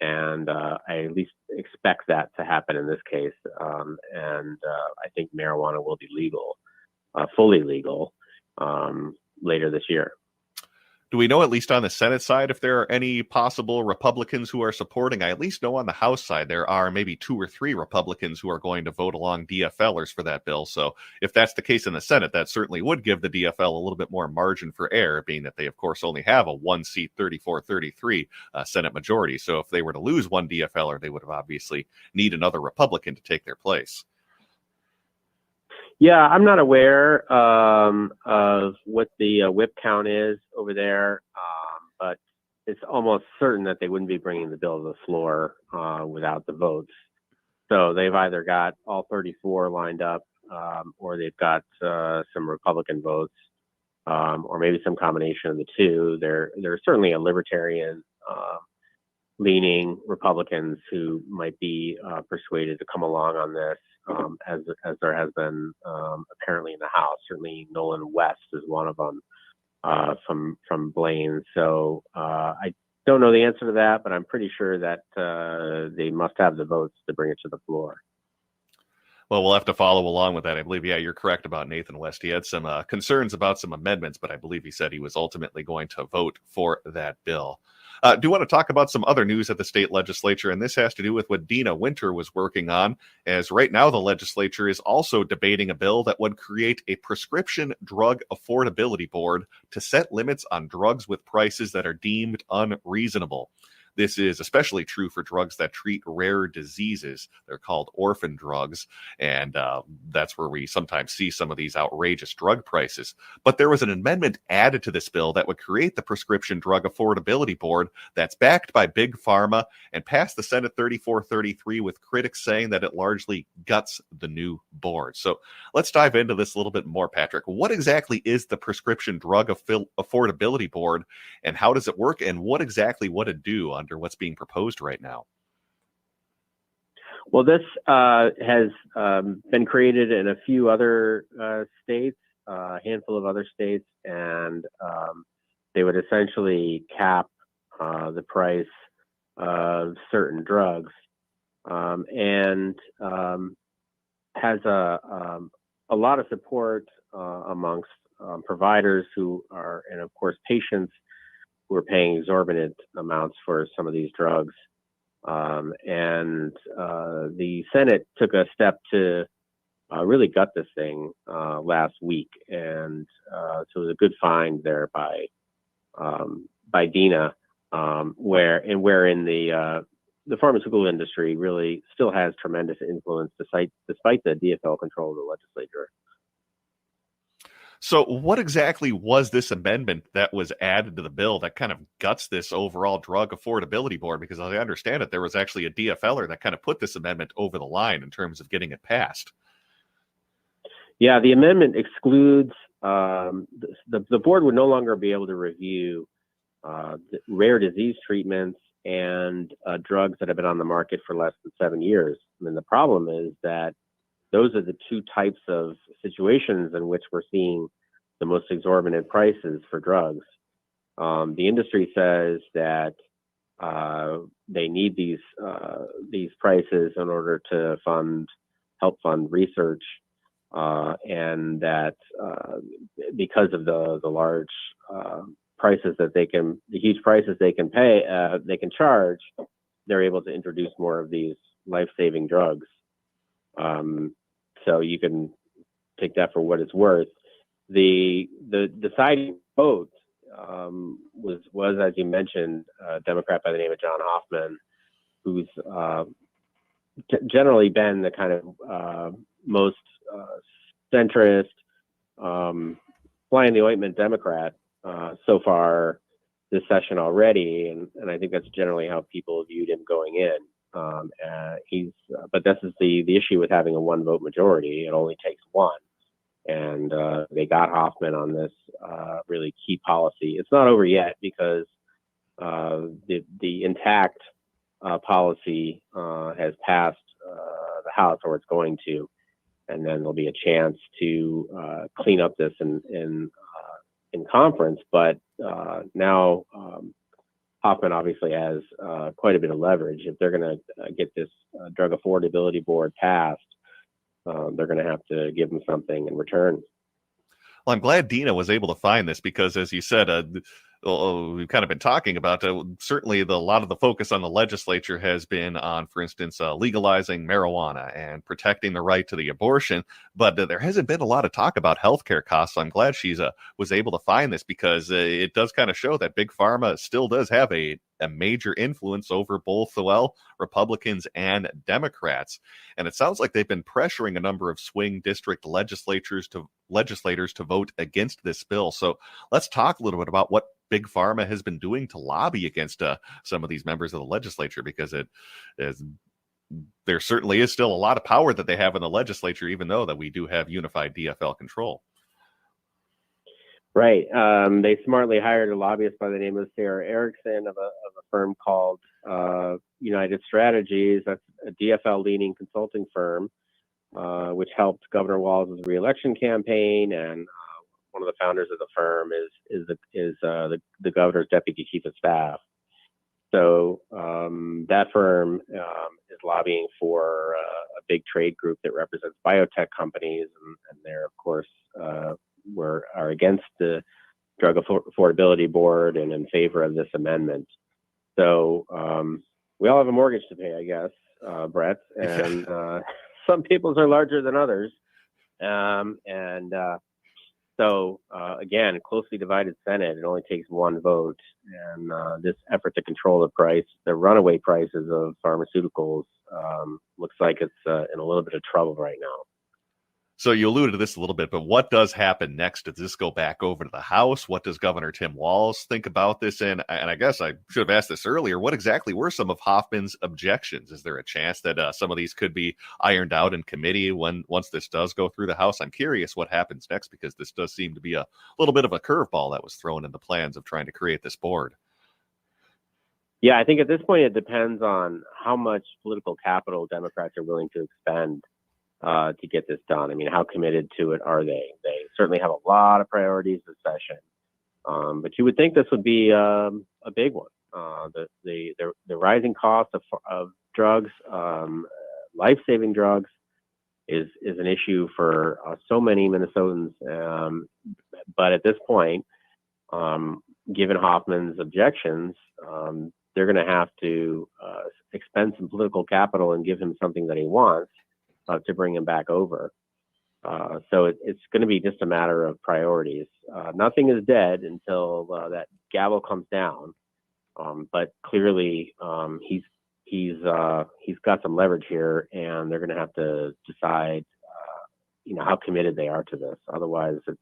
Speaker 6: and I at least expect that to happen in this case. And I think marijuana will be legal, fully legal, later this year.
Speaker 2: Do we know, at least on the Senate side, if there are any possible Republicans who are supporting? I at least know on the House side there are maybe 2 or 3 Republicans who are going to vote along DFLers for that bill. So if that's the case in the Senate, that certainly would give the DFL a little bit more margin for error, being that they, of course, only have a 1-seat 34-33 Senate majority. So if they were to lose one DFLer, they would have obviously need another Republican to take their place.
Speaker 6: Yeah, I'm not aware of what the whip count is over there, but it's almost certain that they wouldn't be bringing the bill to the floor without the votes. So they've either got all 34 lined up, or they've got some Republican votes, or maybe some combination of the two. There's certainly a libertarian leaning Republicans who might be persuaded to come along on this. As there has been apparently in the House. Certainly Nolan West is one of them from Blaine. So I don't know the answer to that, but I'm pretty sure that they must have the votes to bring it to the floor.
Speaker 2: Well, we'll have to follow along with that. I believe, yeah, you're correct about Nathan West. He had some concerns about some amendments, but I believe he said he was ultimately going to vote for that bill. Do want to talk about some other news at the state legislature, and this has to do with what Dina Winter was working on, as right now the legislature is also debating a bill that would create a prescription drug affordability board to set limits on drugs with prices that are deemed unreasonable. This is especially true for drugs that treat rare diseases. They're called orphan drugs, and that's where we sometimes see some of these outrageous drug prices. But there was an amendment added to this bill that would create the Prescription Drug Affordability Board that's backed by Big Pharma and passed the Senate 34-33, with critics saying that it largely guts the new board. So let's dive into this a little bit more, Patrick. What exactly is the Prescription Drug Affordability Board, and how does it work, and what exactly would it do under what's being proposed right now?
Speaker 6: Well, this has been created in a few other states, a handful of other states, and they would essentially cap the price of certain drugs, and has a lot of support amongst providers who are, and of course patients who are paying exorbitant amounts for some of these drugs. And the Senate took a step to really gut this thing last week, and so it was a good find there by Dina, wherein the pharmaceutical industry really still has tremendous influence despite the DFL control of the legislature.
Speaker 2: So what exactly was this amendment that was added to the bill that kind of guts this overall drug affordability board? Because as I understand it, there was actually a DFLer that kind of put this amendment over the line in terms of getting it passed.
Speaker 6: Yeah, the amendment excludes the board would no longer be able to review rare disease treatments and drugs that have been on the market for less than 7 years. I mean, the problem is that those are the two types of situations in which we're seeing the most exorbitant prices for drugs. The industry says that they need these prices in order to help fund research, and that because of the large prices that the huge prices they can pay, they can charge, they're able to introduce more of these life-saving drugs. So you can take that for what it's worth. The deciding vote was, as you mentioned, a Democrat by the name of John Hoffman, who's generally been the kind of most centrist, fly in the ointment Democrat so far this session already, and I think that's generally how people viewed him going in. But this is the issue with having a one vote majority. It only takes one, and they got Hoffman on this really key policy. It's not over yet because the intact policy has passed the House, or it's going to, and then there'll be a chance to clean up this in conference. But now Hoffman obviously has quite a bit of leverage. If they're going to get this drug affordability board passed, they're going to have to give him something in return.
Speaker 2: Well, I'm glad Dina was able to find this because, as you said, we've kind of been talking about certainly a lot of the focus on the legislature has been on, for instance, legalizing marijuana and protecting the right to the abortion. But there hasn't been a lot of talk about healthcare costs. So I'm glad she's was able to find this because it does kind of show that Big Pharma still does have a major influence over both, Republicans and Democrats. And it sounds like they've been pressuring a number of swing district legislators to vote against this bill. So let's talk a little bit about what Big Pharma has been doing to lobby against some of these members of the legislature, because there certainly is still a lot of power that they have in the legislature, even though that we do have unified DFL control.
Speaker 6: Right. They smartly hired a lobbyist by the name of Sarah Erickson of a firm called United Strategies. That's a DFL-leaning consulting firm, which helped Governor Walz's reelection campaign. And one of the founders of the firm is the governor's deputy chief of staff. So that firm is lobbying for a big trade group that represents biotech companies, and they're of course are against the drug affordability board and in favor of this amendment. So we all have a mortgage to pay, I guess, Brett, and some people's are larger than others. So again, closely divided Senate, it only takes one vote, and this effort to control the runaway prices of pharmaceuticals looks like it's in a little bit of trouble right now.
Speaker 2: So you alluded to this a little bit, but what does happen next? Does this go back over to the House? What does Governor Tim Walz think about this? And I guess I should have asked this earlier. What exactly were some of Hoffman's objections? Is there a chance that some of these could be ironed out in committee once this does go through the House? I'm curious what happens next, because this does seem to be a little bit of a curveball that was thrown in the plans of trying to create this board.
Speaker 6: Yeah, I think at this point it depends on how much political capital Democrats are willing to expend to get this done. I mean, how committed to it are they? They certainly have a lot of priorities this session, but you would think this would be a big one. The rising cost of drugs, life-saving drugs, is an issue for so many Minnesotans. But at this point, given Hoffman's objections, they're going to have to expend some political capital and give him something that he wants to bring him back over. So it's going to be just a matter of priorities. Nothing is dead until that gavel comes down. But clearly, he's got some leverage here, and they're going to have to decide, how committed they are to this. Otherwise, it's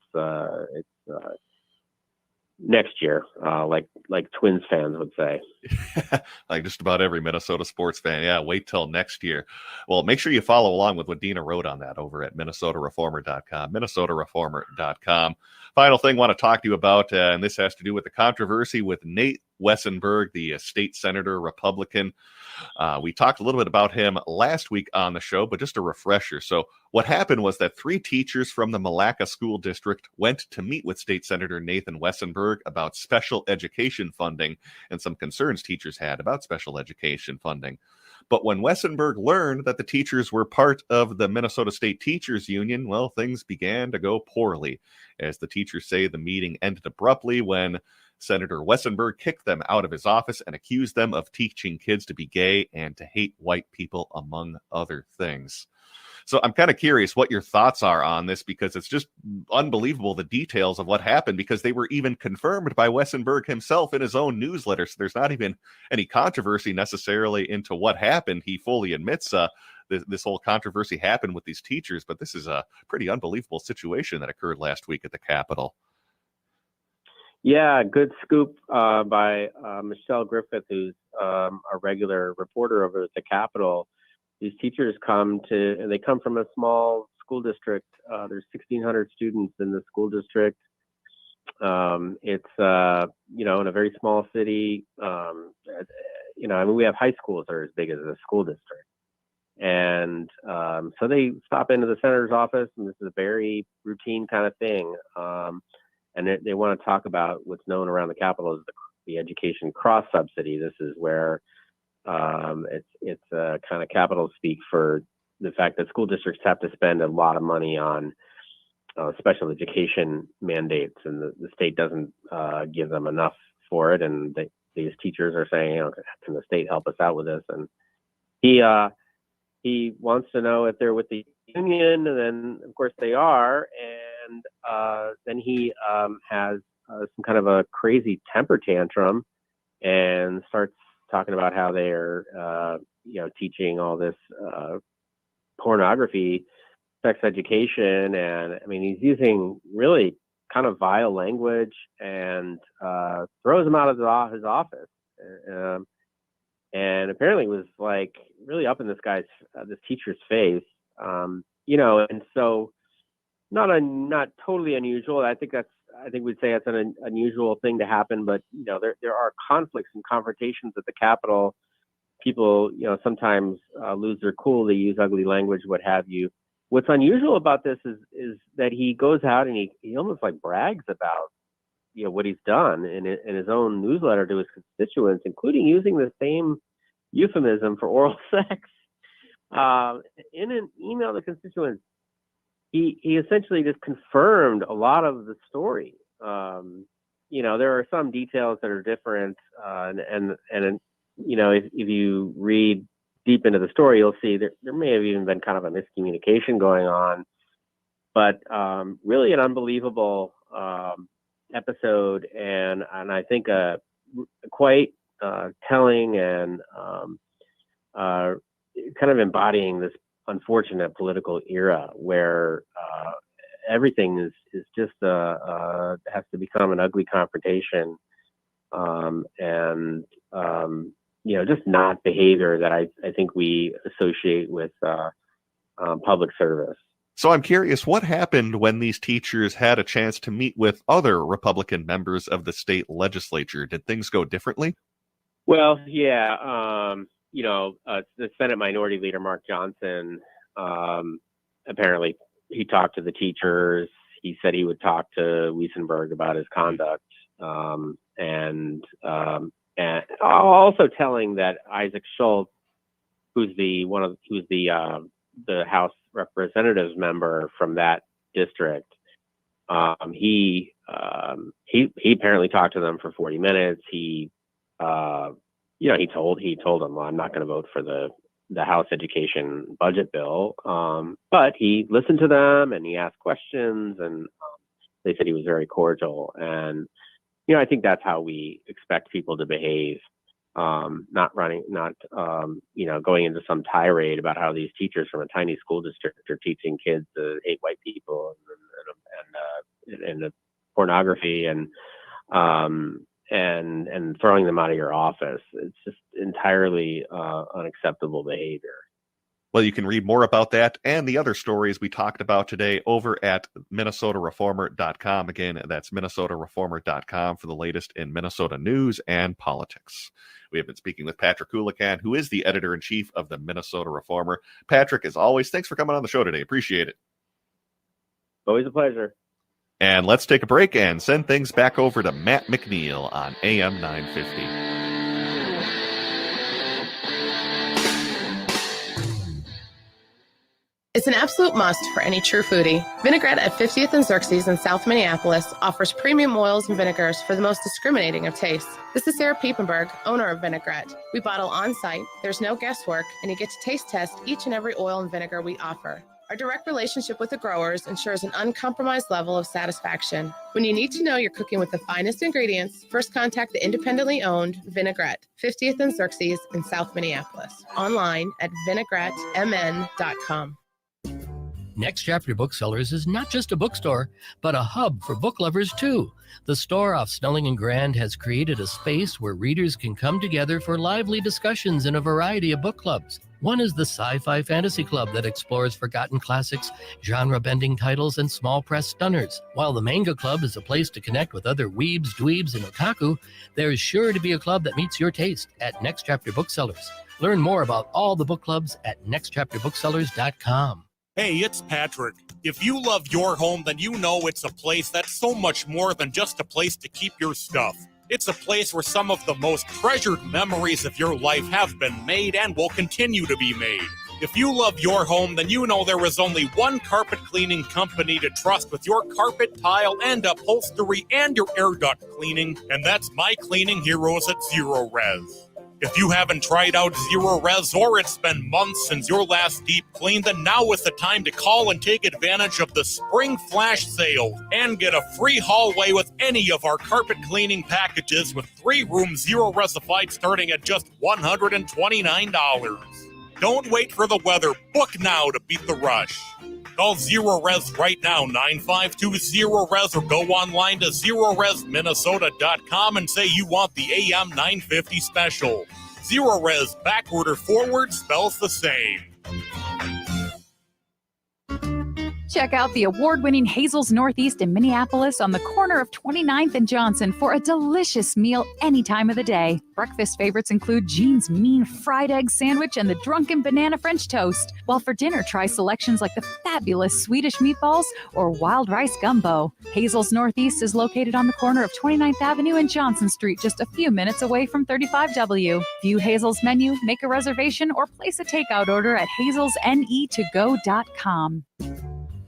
Speaker 6: next year, like Twins fans would say.
Speaker 2: Like just about every Minnesota sports fan. Yeah, wait till next year. Well, make sure you follow along with what Dina wrote on that over at minnesotareformer.com, minnesotareformer.com. Final thing I want to talk to you about, and this has to do with the controversy with Nate Wessenberg, the state senator, Republican. We talked a little bit about him last week on the show, but just a refresher. So what happened was that 3 teachers from the Malacca School District went to meet with State Senator Nathan Wessenberg about special education funding and some concerns teachers had about special education funding. But when Wessenberg learned that the teachers were part of the Minnesota State Teachers Union, well, things began to go poorly. As the teachers say, the meeting ended abruptly when Senator Wessenberg kicked them out of his office and accused them of teaching kids to be gay and to hate white people, among other things. So I'm kind of curious what your thoughts are on this, because it's just unbelievable, the details of what happened, because they were even confirmed by Wessenberg himself in his own newsletter. So there's not even any controversy necessarily into what happened. He fully admits this whole controversy happened with these teachers, but this is a pretty unbelievable situation that occurred last week at the Capitol.
Speaker 6: Yeah, good scoop by Michelle Griffith, who's a regular reporter over at the Capitol. These teachers come from a small school district. There's 1,600 students in the school district. It's in a very small city. We have high schools that are as big as a school district. And so they stop into the senator's office, and this is a very routine kind of thing. And they want to talk about what's known around the Capitol as the education cross subsidy. This is where it's kind of Capitol speak for the fact that school districts have to spend a lot of money on special education mandates, and the state doesn't give them enough for it. And these teachers are saying, can the state help us out with this? And he wants to know if they're with the union, and then of course they are. And then he has some kind of a crazy temper tantrum and starts talking about how they are, teaching all this pornography, sex education. And I mean, he's using really kind of vile language and throws him out of his office. And apparently was like really up in this teacher's face, and so not totally unusual. I think we'd say that's an unusual thing to happen, but there are conflicts and confrontations at the Capitol. People, sometimes lose their cool. They use ugly language, what have you. What's unusual about this is that he goes out and he almost like brags about what he's done in his own newsletter to his constituents, including using the same euphemism for oral sex. In an email to constituents, he essentially just confirmed a lot of the story. There are some details that are different, and if you read deep into the story, you'll see there may have even been kind of a miscommunication going on. But really an unbelievable episode, and I think quite telling and kind of embodying this unfortunate political era where everything is just has to become an ugly confrontation, and just not behavior that I think we associate with public service.
Speaker 2: So I'm curious, what happened when these teachers had a chance to meet with other Republican members of the state legislature? Did things go differently?
Speaker 6: Well, yeah. The Senate Minority Leader, Mark Johnson, apparently he talked to the teachers. He said he would talk to Wiesenberg about his conduct. And also telling that Isaac Schultz, who's the House Representatives member from that district, he he apparently talked to them for 40 minutes. He told them, well, I'm not going to vote for the House Education budget bill. But he listened to them and he asked questions, and they said he was very cordial. And, I think that's how we expect people to behave. Not going into some tirade about how these teachers from a tiny school district are teaching kids to hate white people and pornography and throwing them out of your office. It's just entirely unacceptable behavior.
Speaker 2: Well, you can read more about that and the other stories we talked about today over at MinnesotaReformer.com. Again, that's MinnesotaReformer.com for the latest in Minnesota news and politics. We have been speaking with Patrick Coolican, who is the editor-in-chief of the Minnesota Reformer. Patrick, as always, thanks for coming on the show today. Appreciate it.
Speaker 6: Always a pleasure.
Speaker 2: And let's take a break and send things back over to Matt McNeil on AM 950.
Speaker 7: It's an absolute must for any true foodie. Vinaigrette at 50th and Xerxes in South Minneapolis offers premium oils and vinegars for the most discriminating of tastes. This is Sarah Piepenberg, owner of Vinaigrette. We bottle on site, there's no guesswork, and you get to taste test each and every oil and vinegar we offer. Our direct relationship with the growers ensures an uncompromised level of satisfaction. When you need to know you're cooking with the finest ingredients, first contact the independently owned Vinaigrette, 50th and Xerxes in South Minneapolis. Online at vinaigrettemn.com.
Speaker 4: Next Chapter Booksellers is not just a bookstore, but a hub for book lovers too. The store off Snelling and Grand has created a space where readers can come together for lively discussions in a variety of book clubs. One is the Sci-Fi Fantasy Club that explores forgotten classics, genre-bending titles, and small press stunners. While the Manga Club is a place to connect with other weebs, dweebs, and otaku, there is sure to be a club that meets your taste at Next Chapter Booksellers. Learn more about all the book clubs at nextchapterbooksellers.com.
Speaker 5: Hey, it's Patrick. If you love your home, then you know it's a place that's so much more than just a place to keep your stuff. It's a place where some of the most treasured memories of your life have been made and will continue to be made. If you love your home, then you know there is only one carpet cleaning company to trust with your carpet, tile, and upholstery and your air duct cleaning, and that's My Cleaning Heroes at Zero Res. If you haven't tried out Zero Res or it's been months since your last deep clean, then now is the time to call and take advantage of the spring flash sale and get a free hallway with any of our carpet cleaning packages with 3-room Zero Resified starting at just $129. Don't wait for the weather. Book now to beat the rush. Call Zero Res right now, 952-ZERO-RES, or go online to ZeroResMinnesota.com and say you want the AM 950 special. Zero Res, backward or forward, spells the same.
Speaker 8: Check out the award-winning Hazel's Northeast in Minneapolis on the corner of 29th and Johnson for a delicious meal any time of the day. Breakfast favorites include Jean's Mean Fried Egg Sandwich and the Drunken Banana French Toast, while for dinner, try selections like the fabulous Swedish meatballs or wild rice gumbo. Hazel's Northeast is located on the corner of 29th Avenue and Johnson Street, just a few minutes away from 35W. View Hazel's menu, make a reservation, or place a takeout order at hazelsnetogo.com.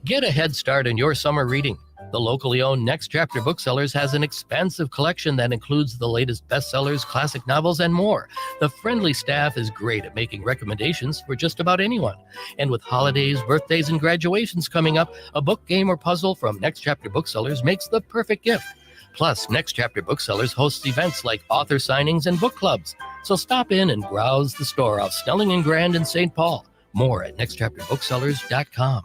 Speaker 4: Get a head start in your summer reading. The locally owned Next Chapter Booksellers has an expansive collection that includes the latest bestsellers, classic novels, and more. The friendly staff is great at making recommendations for just about anyone. And with holidays, birthdays, and graduations coming up, a book, game, or puzzle from Next Chapter Booksellers makes the perfect gift. Plus, Next Chapter Booksellers hosts events like author signings and book clubs. So stop in and browse the store off Snelling and Grand in St. Paul. More at nextchapterbooksellers.com.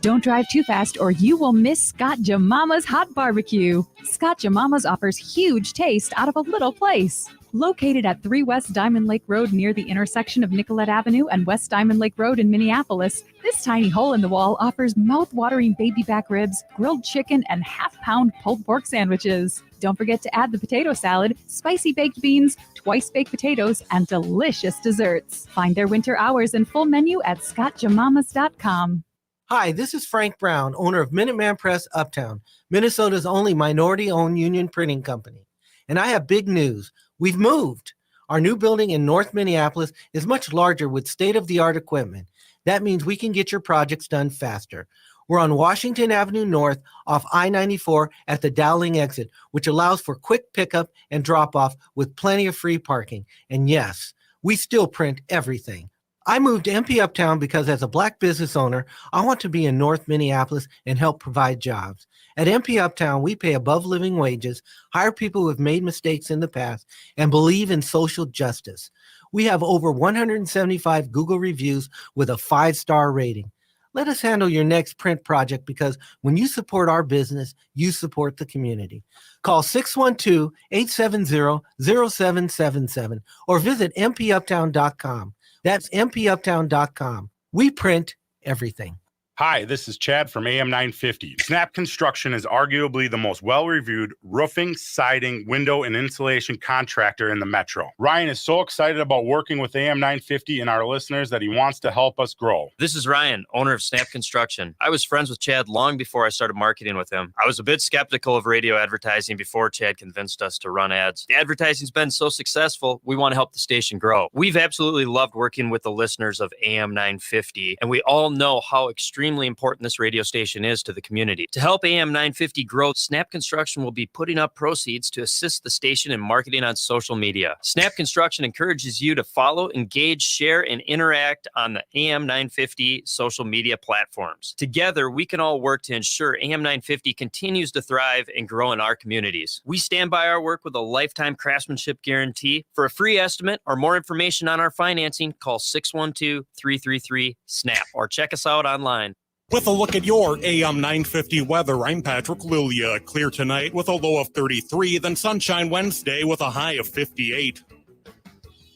Speaker 29: Don't drive too fast or you will miss Scott Jamama's Hot Barbecue. Scott Jamama's offers huge taste out of a little place. Located at 3 West Diamond Lake Road near the intersection of Nicollet Avenue and West Diamond Lake Road in Minneapolis, this tiny hole in the wall offers mouth-watering baby back ribs, grilled chicken, and half-pound pulled pork sandwiches. Don't forget to add the potato salad, spicy baked beans, twice-baked potatoes, and delicious desserts. Find their winter hours and full menu at scottjamamas.com.
Speaker 9: Hi, this is Frank Brown, owner of Minuteman Press Uptown, Minnesota's only minority-owned union printing company. And I have big news. We've moved. Our new building in North Minneapolis is much larger with state-of-the-art equipment. That means we can get your projects done faster. We're on Washington Avenue North off I-94 at the Dowling exit, which allows for quick pickup and drop-off with plenty of free parking. And yes, we still print everything. I moved to MP Uptown because as a Black business owner, I want to be in North Minneapolis and help provide jobs. At MP Uptown, we pay above living wages, hire people who have made mistakes in the past, and believe in social justice. We have over 175 Google reviews with a 5-star rating. Let us handle your next print project because when you support our business, you support the community. Call 612-870-0777 or visit mpuptown.com. That's mpuptown.com. We print everything.
Speaker 10: Hi, this is Chad from AM 950. Snap Construction is arguably the most well-reviewed roofing, siding, window, and insulation contractor in the metro. Ryan is so excited about working with AM 950 and our listeners that he wants to help us grow.
Speaker 11: This is Ryan, owner of Snap Construction. I was friends with Chad long before I started marketing with him. I was a bit skeptical of radio advertising before Chad convinced us to run ads. The advertising's been so successful, we want to help the station grow. We've absolutely loved working with the listeners of AM 950, and we all know how extremely important this radio station is to the community. To help AM 950 grow, Snap Construction will be putting up proceeds to assist the station in marketing on social media. Snap Construction encourages you to follow, engage, share, and interact on the AM 950 social media platforms. Together, we can all work to ensure AM 950 continues to thrive and grow in our communities. We stand by our work with a lifetime craftsmanship guarantee. For a free estimate or more information on our financing, call 612-333-SNAP or check us out online.
Speaker 5: With a look at your AM 950 weather, I'm Patrick Lilia. Clear tonight with a low of 33, then sunshine Wednesday with a high of 58.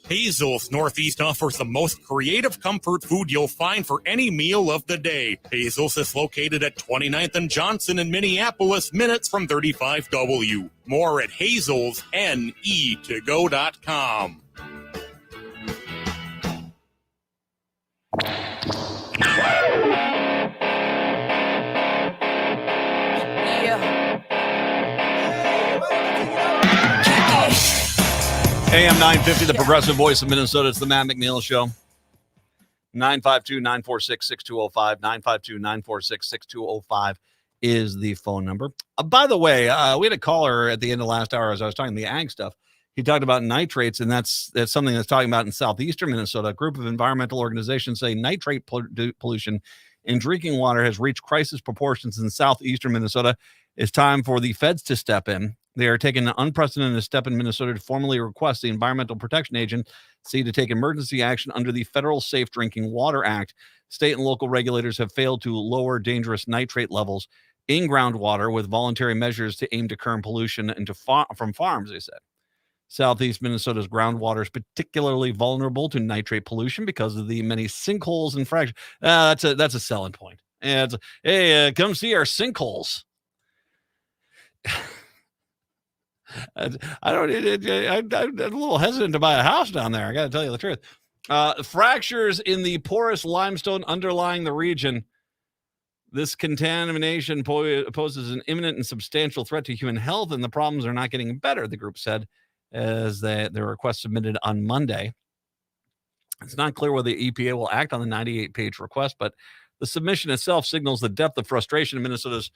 Speaker 5: Hazel's Northeast offers the most creative comfort food you'll find for any meal of the day. Hazel's is located at 29th and Johnson in Minneapolis, minutes from 35W. More at hazelsne2go.com.
Speaker 3: AM 950, the progressive voice of Minnesota. It's the Matt McNeil Show. 952-946-6205. 952-946-6205 is the phone number. By the way, we had a caller at the end of last hour as I was talking the ag stuff. He talked about nitrates, and that's something that's talking about in southeastern Minnesota. A group of environmental organizations say nitrate pollution in drinking water has reached crisis proportions in southeastern Minnesota. It's time for the feds to step in. They are taking an unprecedented step in Minnesota to formally request the Environmental Protection Agency to take emergency action under the Federal Safe Drinking Water Act. State and local regulators have failed to lower dangerous nitrate levels in groundwater with voluntary measures to aim to curb pollution from farms, they said. Southeast Minnesota's groundwater is particularly vulnerable to nitrate pollution because of the many sinkholes and fractures. That's a selling point. And hey, come see our sinkholes. I'm a little hesitant to buy a house down there. I got to tell you the truth. Fractures in the porous limestone underlying the region. This contamination poses an imminent and substantial threat to human health, and the problems are not getting better, the group said, as their request submitted on Monday. It's not clear whether the EPA will act on the 98-page request, but the submission itself signals the depth of frustration in Minnesota's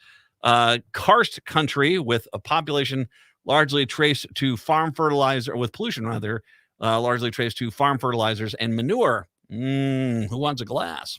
Speaker 3: karst country, with a population largely traced to farm fertilizer, with pollution rather, largely traced to farm fertilizers and manure. Who wants a glass?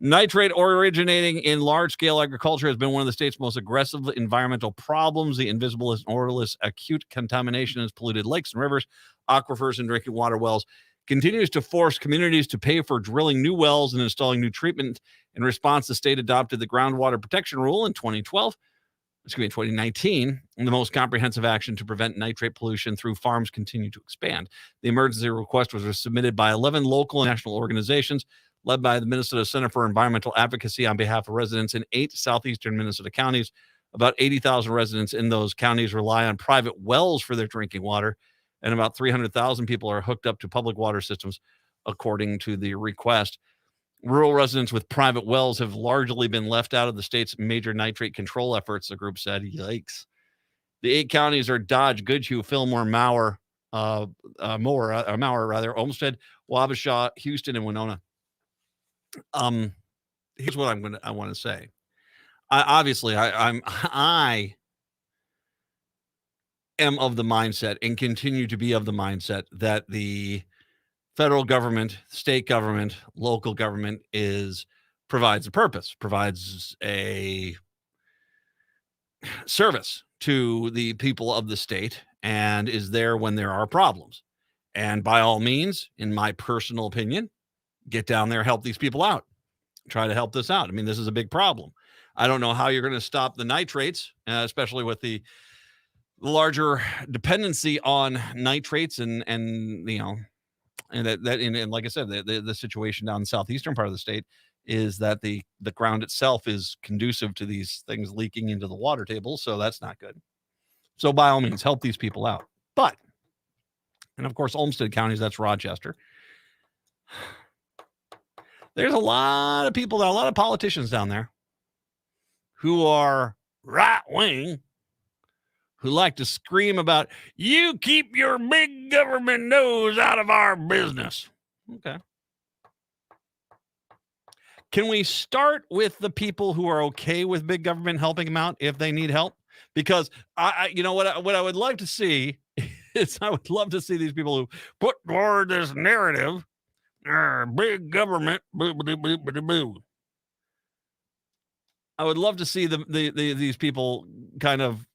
Speaker 3: Nitrate originating in large-scale agriculture has been one of the state's most aggressive environmental problems. The invisible and odorless acute contamination has polluted lakes and rivers, aquifers, and drinking water wells, continues to force communities to pay for drilling new wells and installing new treatment. In response, the state adopted the groundwater protection rule in 2019, and the most comprehensive action to prevent nitrate pollution through farms continue to expand. The emergency request was submitted by 11 local and national organizations, led by the Minnesota Center for Environmental Advocacy on behalf of residents in 8 southeastern Minnesota counties. About 80,000 residents in those counties rely on private wells for their drinking water, and about 300,000 people are hooked up to public water systems, according to the request. Rural residents with private wells have largely been left out of the state's major nitrate control efforts, the group said. Yikes. The 8 counties are Dodge, Goodhue, Fillmore, Mower, Olmsted, Wabasha, Houston, and Winona. Here's what I want to say. I am of the mindset and continue to be of the mindset that the federal government, state government, local government provides a purpose, provides a service to the people of the state, and is there when there are problems. And by all means, in my personal opinion, get down there, help these people out, try to help this out. I mean, this is a big problem. I don't know how you're going to stop the nitrates, especially with the larger dependency on nitrates and like I said, the situation down in the southeastern part of the state is that the ground itself is conducive to these things leaking into the water table, so that's not good. So by all means, help these people out. But, and of course, Olmsted counties, that's Rochester. There's a lot of people, a lot of politicians down there who are right wing, who like to scream about, you keep your big government nose out of our business. Okay. Can we start with the people who are okay with big government helping them out if they need help? Because what I would like to see is I would love to see these people who put forward this narrative, big government, boo, boo, boo, boo, boo. I would love to see these people kind of,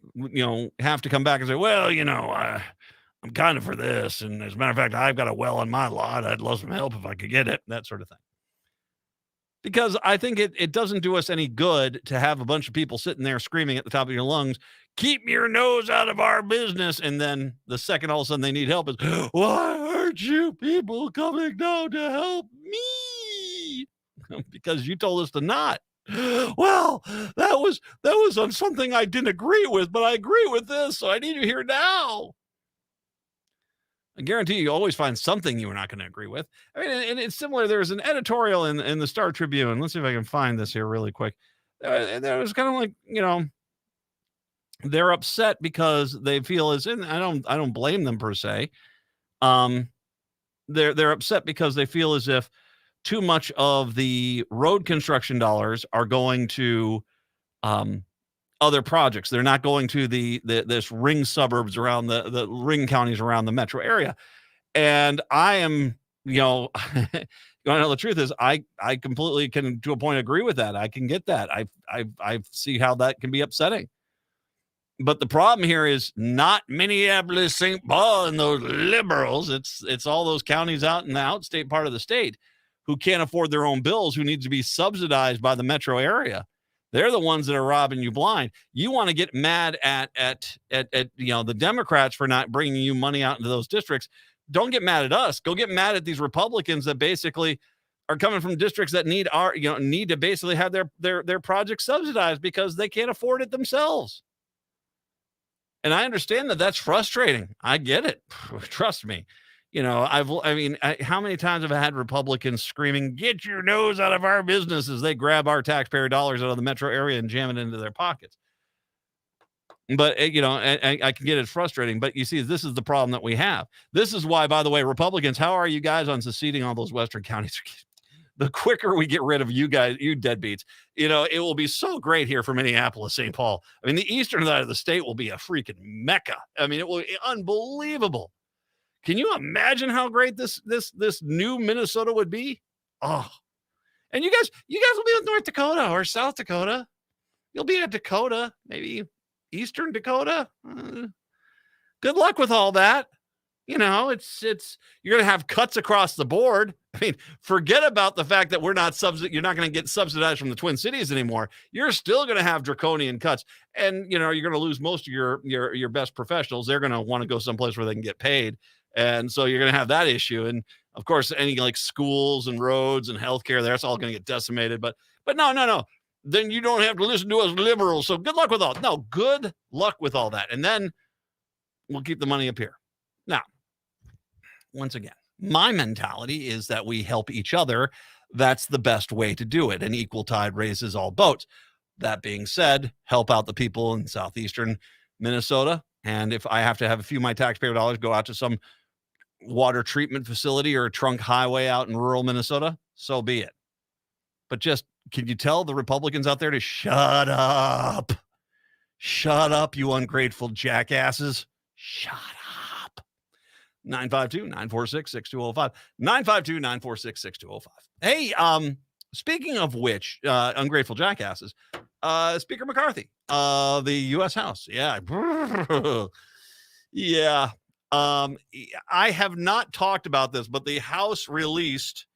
Speaker 3: have to come back and say, well, I'm kind of for this. And as a matter of fact, I've got a well on my lot. I'd love some help if I could get it, that sort of thing. Because I think it doesn't do us any good to have a bunch of people sitting there screaming at the top of your lungs, keep your nose out of our business. And then the second all of a sudden they need help is, why aren't you people coming down to help me? Because you told us to not. Well, that was on something I didn't agree with, but I agree with this, so I need you here now. I guarantee you always find something you were not going to agree with. I mean, and it's similar. There's an editorial in the Star Tribune. Let's see if I can find this here really quick. There was kind of like, they're upset because they feel and I don't blame them per se. They're upset because they feel as if too much of the road construction dollars are going to other projects. They're not going to this ring suburbs around the ring counties around the metro area. And I am, you know the truth is I completely can to a point agree with that. I can get that. I see how that can be upsetting. But the problem here is not Minneapolis, St. Paul, and those liberals. It's all those counties out in the outstate part of the state who can't afford their own bills, who need to be subsidized by the metro area. They're the ones that are robbing you blind. You want to get mad at the Democrats for not bringing you money out into those districts. Don't get mad at us. Go get mad at these Republicans that basically are coming from districts that need to basically have their projects subsidized because they can't afford it themselves. And I understand that that's frustrating. I get it. Trust me. How many times have I had Republicans screaming, get your nose out of our business as they grab our taxpayer dollars out of the metro area and jam it into their pockets? But, I can get it frustrating. But you see, this is the problem that we have. This is why, by the way, Republicans, how are you guys on seceding all those Western counties? The quicker we get rid of you guys, you deadbeats, it will be so great here for Minneapolis, St. Paul. I mean, the eastern side of the state will be a freaking mecca. I mean, it will be unbelievable. Can you imagine how great this new Minnesota would be? Oh, and you guys will be with North Dakota or South Dakota. You'll be at Dakota, maybe Eastern Dakota. Good luck with all that. It's you're going to have cuts across the board. I mean, forget about the fact that you're not going to get subsidized from the Twin Cities anymore. You're still going to have draconian cuts, and you're going to lose most of your best professionals. They're going to want to go someplace where they can get paid, and so you're going to have that issue. And of course, any like schools and roads and healthcare, that's all going to get decimated. But no. Then you don't have to listen to us liberals. So good luck with all. No, good luck with all that, and then we'll keep the money up here. Now, once again, my mentality is that we help each other. That's the best way to do it. An equal tide raises all boats. That being said, help out the people in southeastern Minnesota. And if I have to have a few of my taxpayer dollars go out to some water treatment facility or a trunk highway out in rural Minnesota, so be it. But just, can you tell the Republicans out there to shut up? Shut up, you ungrateful jackasses. Shut up. 952-946-6205. 952-946-6205. Hey, speaking of which, ungrateful jackasses, Speaker McCarthy, the U.S. House. Yeah. Yeah. I have not talked about this, but the House released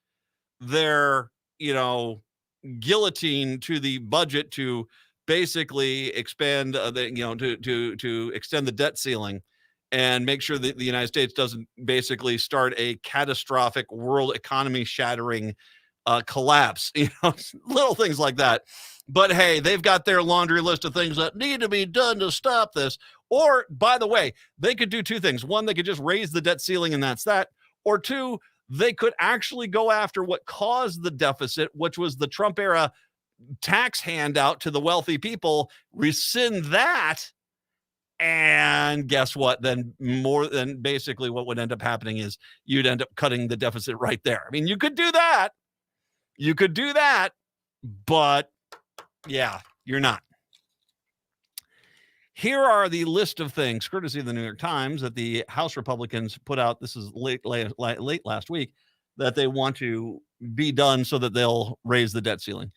Speaker 3: their, guillotine to the budget to basically expand to extend the debt ceiling and make sure that the United States doesn't basically start a catastrophic world economy shattering collapse, little things like that. But hey, they've got their laundry list of things that need to be done to stop this. Or, by the way, they could do two things. One, they could just raise the debt ceiling and that's that. Or two, they could actually go after what caused the deficit, which was the Trump era tax handout to the wealthy people, rescind that. And guess what? Then more than basically what would end up happening is you'd end up cutting the deficit right there. I mean, you could do that. You could do that. But yeah, you're not. Here are the list of things, courtesy of the New York Times, that the House Republicans put out. This is late last week, that they want to be done so that they'll raise the debt ceiling.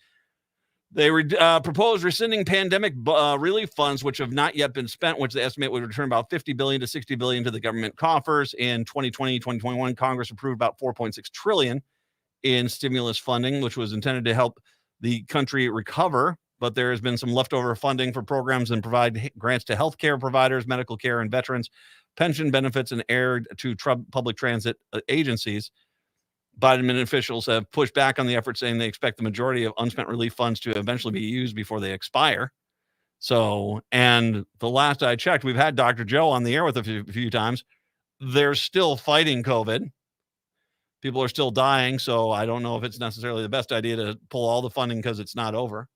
Speaker 3: They proposed rescinding pandemic relief funds, which have not yet been spent, which they estimate would return about $50 billion to $60 billion to the government coffers. In 2020, 2021, Congress approved about $4.6 trillion in stimulus funding, which was intended to help the country recover. But there has been some leftover funding for programs and provide grants to healthcare providers, medical care, and veterans, pension benefits, and air to public transit agencies. Biden officials have pushed back on the effort, saying they expect the majority of unspent relief funds to eventually be used before they expire. So, and the last I checked, we've had Dr. Joe on the air with a few times. They're still fighting COVID. People are still dying, so I don't know if it's necessarily the best idea to pull all the funding because it's not over.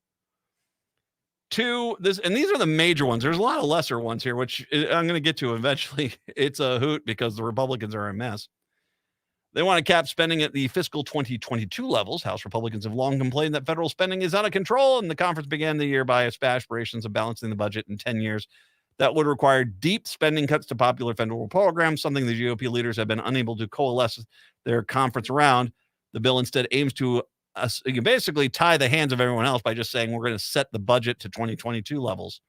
Speaker 3: And these are the major ones. There's a lot of lesser ones here, which I'm going to get to eventually. It's a hoot because the Republicans are a mess. They want to cap spending at the fiscal 2022 levels. House Republicans have long complained that federal spending is out of control, and the conference began the year by aspirations of balancing the budget in 10 years. That would require deep spending cuts to popular federal programs, something the GOP leaders have been unable to coalesce their conference around. The bill instead aims to basically tie the hands of everyone else by just saying we're going to set the budget to 2022 levels.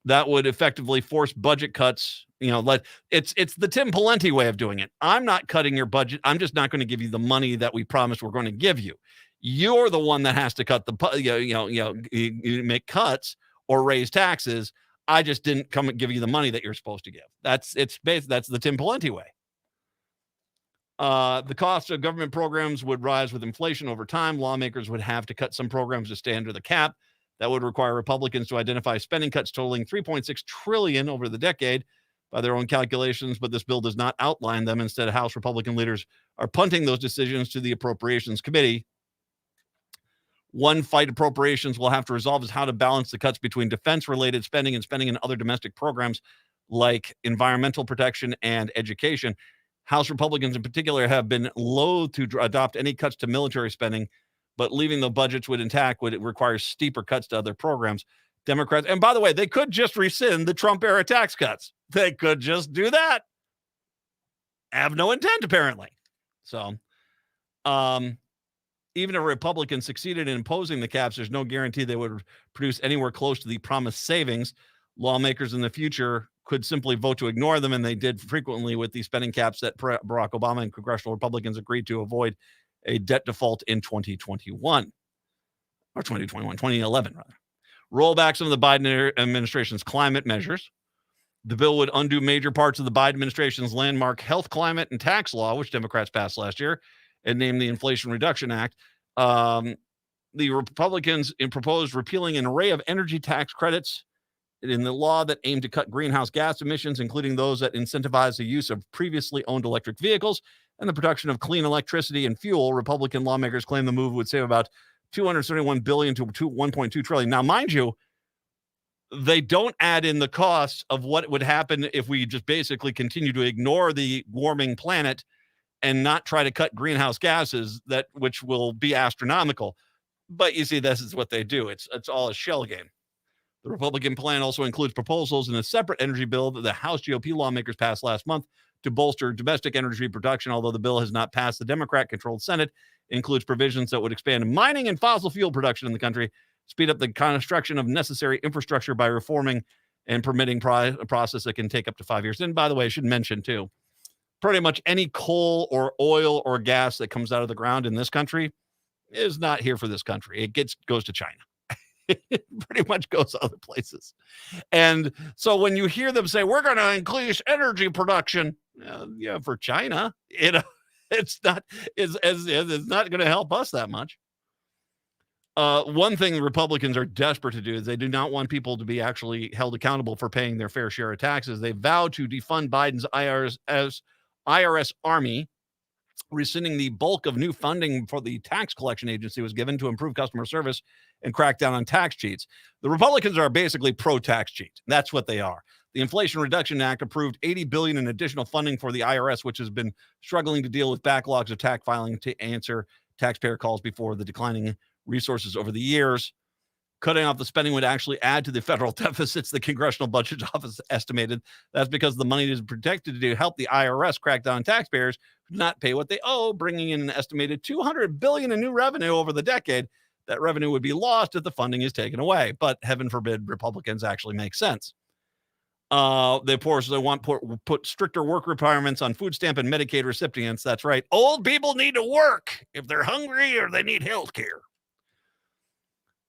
Speaker 3: That would effectively force budget cuts. It's the Tim Pawlenty way of doing it. I'm not cutting your budget. I'm just not going to give you the money that we promised we're going to give you. You're the one that has to cut you make cuts or raise taxes. I just didn't come and give you the money that you're supposed to give. That's the Tim Pawlenty way. The cost of government programs would rise with inflation over time. Lawmakers would have to cut some programs to stay under the cap. That would require Republicans to identify spending cuts totaling $3.6 trillion over the decade by their own calculations, but this bill does not outline them. Instead, House Republican leaders are punting those decisions to the Appropriations Committee. One fight appropriations will have to resolve is how to balance the cuts between defense-related spending and spending in other domestic programs like environmental protection and education. House Republicans in particular have been loath to adopt any cuts to military spending, but leaving the budgets intact would require steeper cuts to other programs. Democrats, and by the way, they could just rescind the Trump-era tax cuts. They could just do that. Have no intent, apparently. So, even if Republicans succeeded in imposing the caps, there's no guarantee they would produce anywhere close to the promised savings. Lawmakers in the future could simply vote to ignore them, and they did frequently with the spending caps that Barack Obama and congressional Republicans agreed to avoid a debt default in 2021. Or 2011, rather. Rollback some of the Biden administration's climate measures. The bill would undo major parts of the Biden administration's landmark health, climate, and tax law, which Democrats passed last year, and named the Inflation Reduction Act. The Republicans proposed repealing an array of energy tax credits in the law that aim to cut greenhouse gas emissions, including those that incentivize the use of previously owned electric vehicles and the production of clean electricity and fuel. Republican lawmakers claim the move would save about $271 billion to $1.2 trillion. Now, mind you, they don't add in the costs of what would happen if we just basically continue to ignore the warming planet and not try to cut greenhouse gases, which will be astronomical. But you see, this is what they do. It's all a shell game. The Republican plan also includes proposals in a separate energy bill that the House GOP lawmakers passed last month to bolster domestic energy production, although the bill has not passed the Democrat-controlled Senate. It includes provisions that would expand mining and fossil fuel production in the country, speed up the construction of necessary infrastructure by reforming and permitting a process that can take up to 5 years. And by the way, I should mention, too, pretty much any coal or oil or gas that comes out of the ground in this country is not here for this country. It goes to China. It pretty much goes other places. And so when you hear them say, we're going to increase energy production, for China, it's not going to help us that much. One thing Republicans are desperate to do is they do not want people to be actually held accountable for paying their fair share of taxes. They vowed to defund Biden's IRS army, rescinding the bulk of new funding for the tax collection agency was given to improve customer service and crack down on tax cheats. The Republicans are basically pro-tax cheat. That's what they are. The Inflation Reduction Act approved $80 billion in additional funding for the IRS, which has been struggling to deal with backlogs of tax filing to answer taxpayer calls before the declining resources over the years. Cutting off the spending would actually add to the federal deficits, the Congressional Budget Office estimated. That's because the money is protected to help the IRS crack down on taxpayers who do not pay what they owe, bringing in an estimated $200 billion in new revenue over the decade. That revenue would be lost if the funding is taken away. But heaven forbid Republicans actually make sense. They want to put stricter work requirements on food stamp and Medicaid recipients. That's right. Old people need to work if they're hungry or they need health care.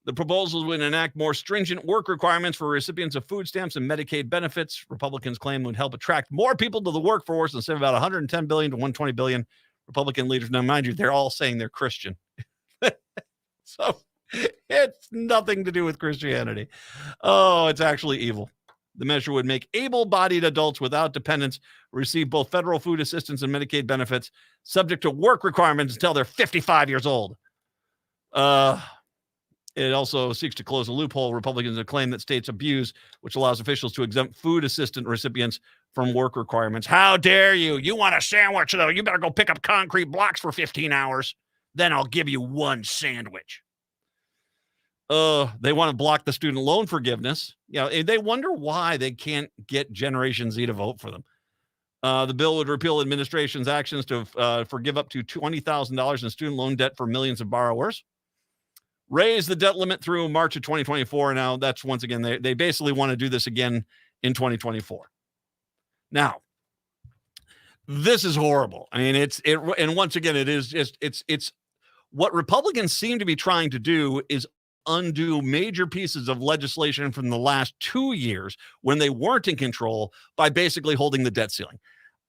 Speaker 3: The proposals would enact more stringent work requirements for recipients of food stamps and Medicaid benefits. Republicans claim would help attract more people to the workforce and save about $110 billion to $120 billion. Republican leaders, now mind you, they're all saying they're Christian. So it's nothing to do with Christianity. Oh, it's actually evil. The measure would make able-bodied adults without dependents receive both federal food assistance and Medicaid benefits, subject to work requirements until they're 55 years old. It also seeks to close a loophole Republicans have claimed that states abuse, which allows officials to exempt food assistant recipients from work requirements. How dare you? You want a sandwich, though? You better go pick up concrete blocks for 15 hours. Then I'll give you one sandwich. They want to block the student loan forgiveness. They wonder why they can't get Generation Z to vote for them. The bill would repeal administration's actions to forgive up to $20,000 in student loan debt for millions of borrowers. Raise the debt limit through March of 2024. Now, that's once again, they basically want to do this again in 2024. Now, this is horrible. I mean, and once again, it is just, it's what Republicans seem to be trying to do is undo major pieces of legislation from the last 2 years when they weren't in control by basically holding the debt ceiling.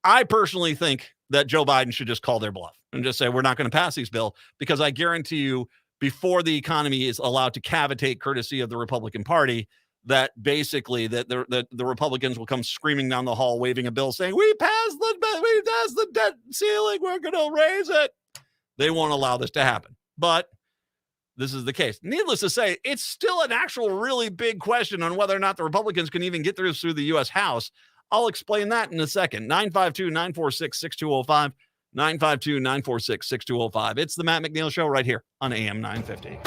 Speaker 3: I personally think that Joe Biden should just call their bluff and just say, we're not going to pass these bills, because I guarantee you, before the economy is allowed to cavitate courtesy of the Republican Party, that basically that the Republicans will come screaming down the hall, waving a bill saying, we passed the debt ceiling, we're going to raise it. They won't allow this to happen. But this is the case. Needless to say, it's still an actual really big question on whether or not the Republicans can even get through the U.S. House. I'll explain that in a second. 952-946-6205. 952-946-6205. It's the Matt McNeil Show right here on AM 950.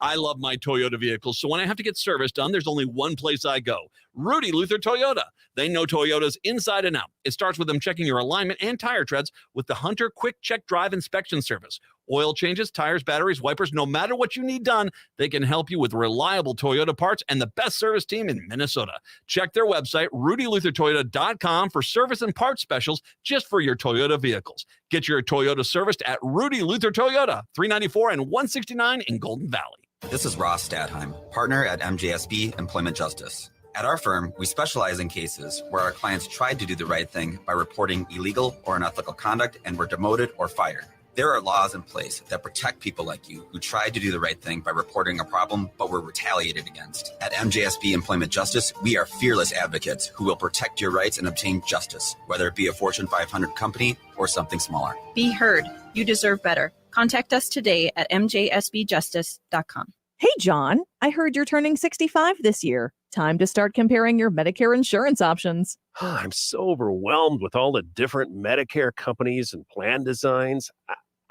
Speaker 3: I love my Toyota vehicles, so when I have to get service done, there's only one place I go. Rudy Luther Toyota. They know Toyotas inside and out. It starts with them checking your alignment and tire treads with the Hunter Quick Check Drive Inspection Service. Oil changes, tires, batteries, wipers, no matter what you need done, they can help you with reliable Toyota parts and the best service team in Minnesota. Check their website, rudyluthertoyota.com, for service and parts specials just for your Toyota vehicles. Get your Toyota serviced at Rudy Luther Toyota, 394 and 169 in Golden Valley.
Speaker 12: This is Ross Stadheim, partner at MJSB Employment Justice. At our firm, we specialize in cases where our clients tried to do the right thing by reporting illegal or unethical conduct and were demoted or fired. There are laws in place that protect people like you who tried to do the right thing by reporting a problem but were retaliated against. At MJSB Employment Justice, we are fearless advocates who will protect your rights and obtain justice, whether it be a Fortune 500 company or something smaller.
Speaker 13: Be heard. You deserve better. Contact us today at mjsbjustice.com. Hey, John, I heard you're turning 65 this year. Time to start comparing your Medicare insurance options.
Speaker 14: I'm so overwhelmed with all the different Medicare companies and plan designs.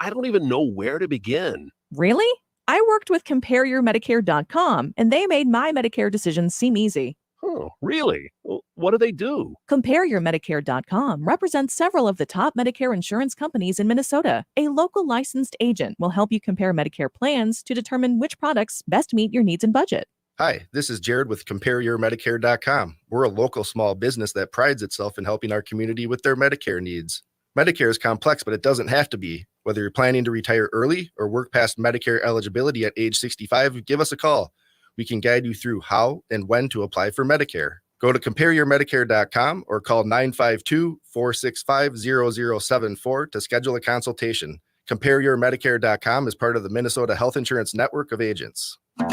Speaker 14: I don't even know where to begin.
Speaker 13: Really? I worked with CompareYourMedicare.com, and they made my Medicare decisions seem easy.
Speaker 14: Oh, really? What do they do?
Speaker 13: CompareYourMedicare.com represents several of the top Medicare insurance companies in Minnesota. A local licensed agent will help you compare Medicare plans to determine which products best meet your needs and budget.
Speaker 15: Hi, this is Jared with CompareYourMedicare.com. We're a local small business that prides itself in helping our community with their Medicare needs. Medicare is complex, but it doesn't have to be. Whether you're planning to retire early or work past Medicare eligibility at age 65, give us a call. We can guide you through how and when to apply for Medicare. Go to CompareYourMedicare.com or call 952-465-0074 to schedule a consultation. CompareYourMedicare.com is part of the Minnesota Health Insurance Network of Agents.
Speaker 3: We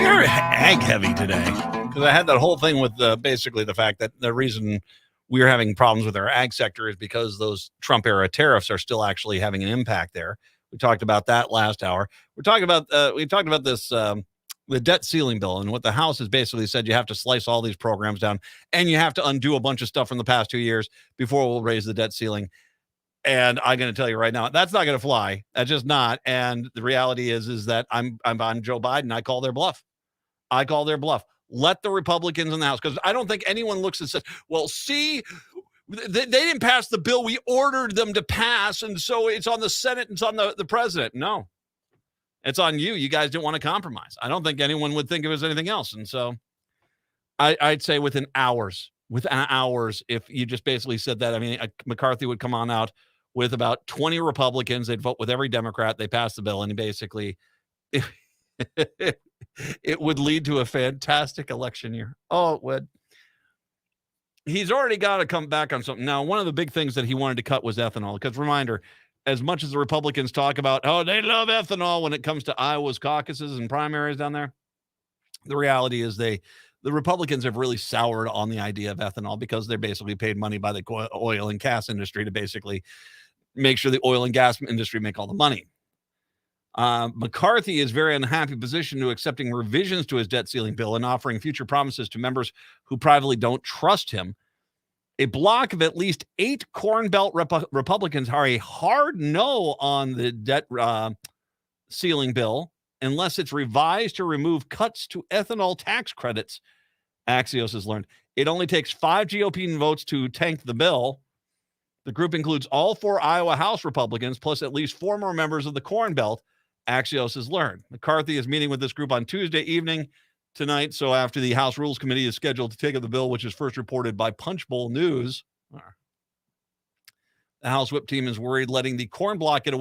Speaker 3: are ag heavy today because I had that whole thing with basically the fact that the reason we are having problems with our ag sector is because those Trump era tariffs are still actually having an impact there. We talked about that last hour. We talked about this the debt ceiling bill, and what the House has basically said: you have to slice all these programs down, and you have to undo a bunch of stuff from the past 2 years before we'll raise the debt ceiling. And I'm going to tell you right now, that's not going to fly. That's just not. And the reality is that I'm on Joe Biden. I call their bluff. Let the Republicans in the House, because I don't think anyone looks and says, well, see, they didn't pass the bill we ordered them to pass, and so it's on the Senate and it's on the president. No, it's on you. You guys didn't want to compromise. I don't think anyone would think it was anything else. And so I'd say within hours, if you just basically said that, I mean, McCarthy would come on out with about 20 Republicans. They'd vote with every Democrat. They pass the bill, and basically it would lead to a fantastic election year. Oh, it would. He's already got to come back on something. Now, one of the big things that he wanted to cut was ethanol, because reminder, as much as the Republicans talk about, oh, they love ethanol when it comes to Iowa's caucuses and primaries down there, the reality is the Republicans have really soured on the idea of ethanol because they're basically paid money by the oil and gas industry to basically make sure the oil and gas industry make all the money. McCarthy is very unhappy position to accepting revisions to his debt ceiling bill and offering future promises to members who privately don't trust him. A block of at least 8 Corn Belt Republicans are a hard no on the debt ceiling bill unless it's revised to remove cuts to ethanol tax credits. Axios has learned it only takes 5 GOP votes to tank the bill. The group includes all 4 Iowa House Republicans, plus at least 4 more members of the Corn Belt. Axios has learned. McCarthy is meeting with this group on Tuesday evening tonight. So after the House Rules Committee is scheduled to take up the bill, which is first reported by Punchbowl News, the House Whip team is worried letting the corn block get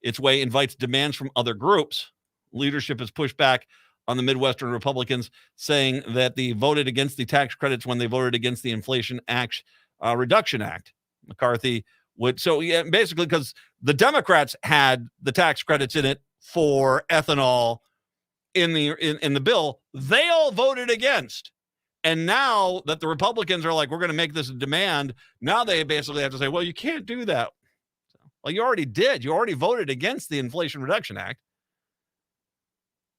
Speaker 3: its way invites demands from other groups. Leadership has pushed back on the Midwestern Republicans, saying that they voted against the tax credits when they voted against the Inflation Reduction Act. McCarthy basically because the Democrats had the tax credits in it for ethanol in the bill, they all voted against. And now that the Republicans are like, we're going to make this a demand, now they basically have to say, well, you can't do that. Well, you already did. You already voted against the Inflation Reduction Act.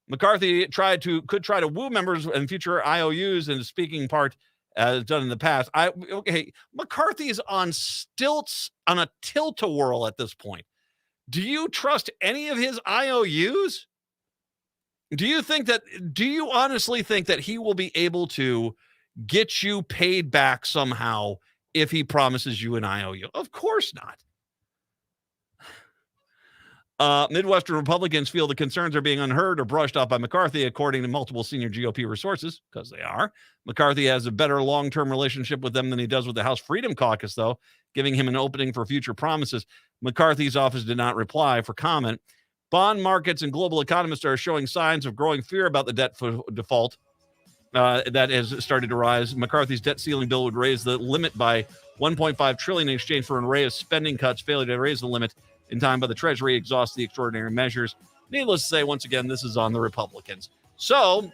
Speaker 3: McCarthy could try to woo members and future IOUs in the speaking part as done in the past. McCarthy is on stilts, on a tilt-a-whirl at this point. Do you trust any of his IOUs? Do you honestly think that he will be able to get you paid back somehow if he promises you an IOU? Of course not. Midwestern Republicans feel the concerns are being unheard or brushed off by McCarthy, according to multiple senior GOP resources, because they are. McCarthy has a better long-term relationship with them than he does with the House Freedom Caucus, though, giving him an opening for future promises. McCarthy's office did not reply for comment. Bond markets and global economists are showing signs of growing fear about the debt default that has started to rise. McCarthy's debt ceiling bill would raise the limit by $1.5 trillion in exchange for an array of spending cuts. Failure to raise the limit in time by the Treasury exhausts the extraordinary measures. Needless to say, once again, this is on the Republicans. So,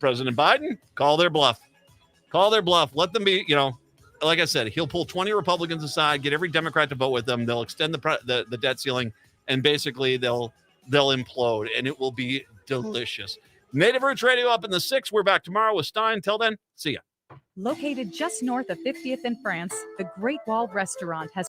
Speaker 3: President Biden, call their bluff. Call their bluff. Let them be, like I said, he'll pull 20 Republicans aside, get every Democrat to vote with them. They'll extend the debt ceiling, and basically they'll they'll implode, and it will be delicious. Native Roots Radio up in the 6. We're back tomorrow with Stein. Till then, see ya.
Speaker 8: Located just north of 50th and France, the Great Wall Restaurant has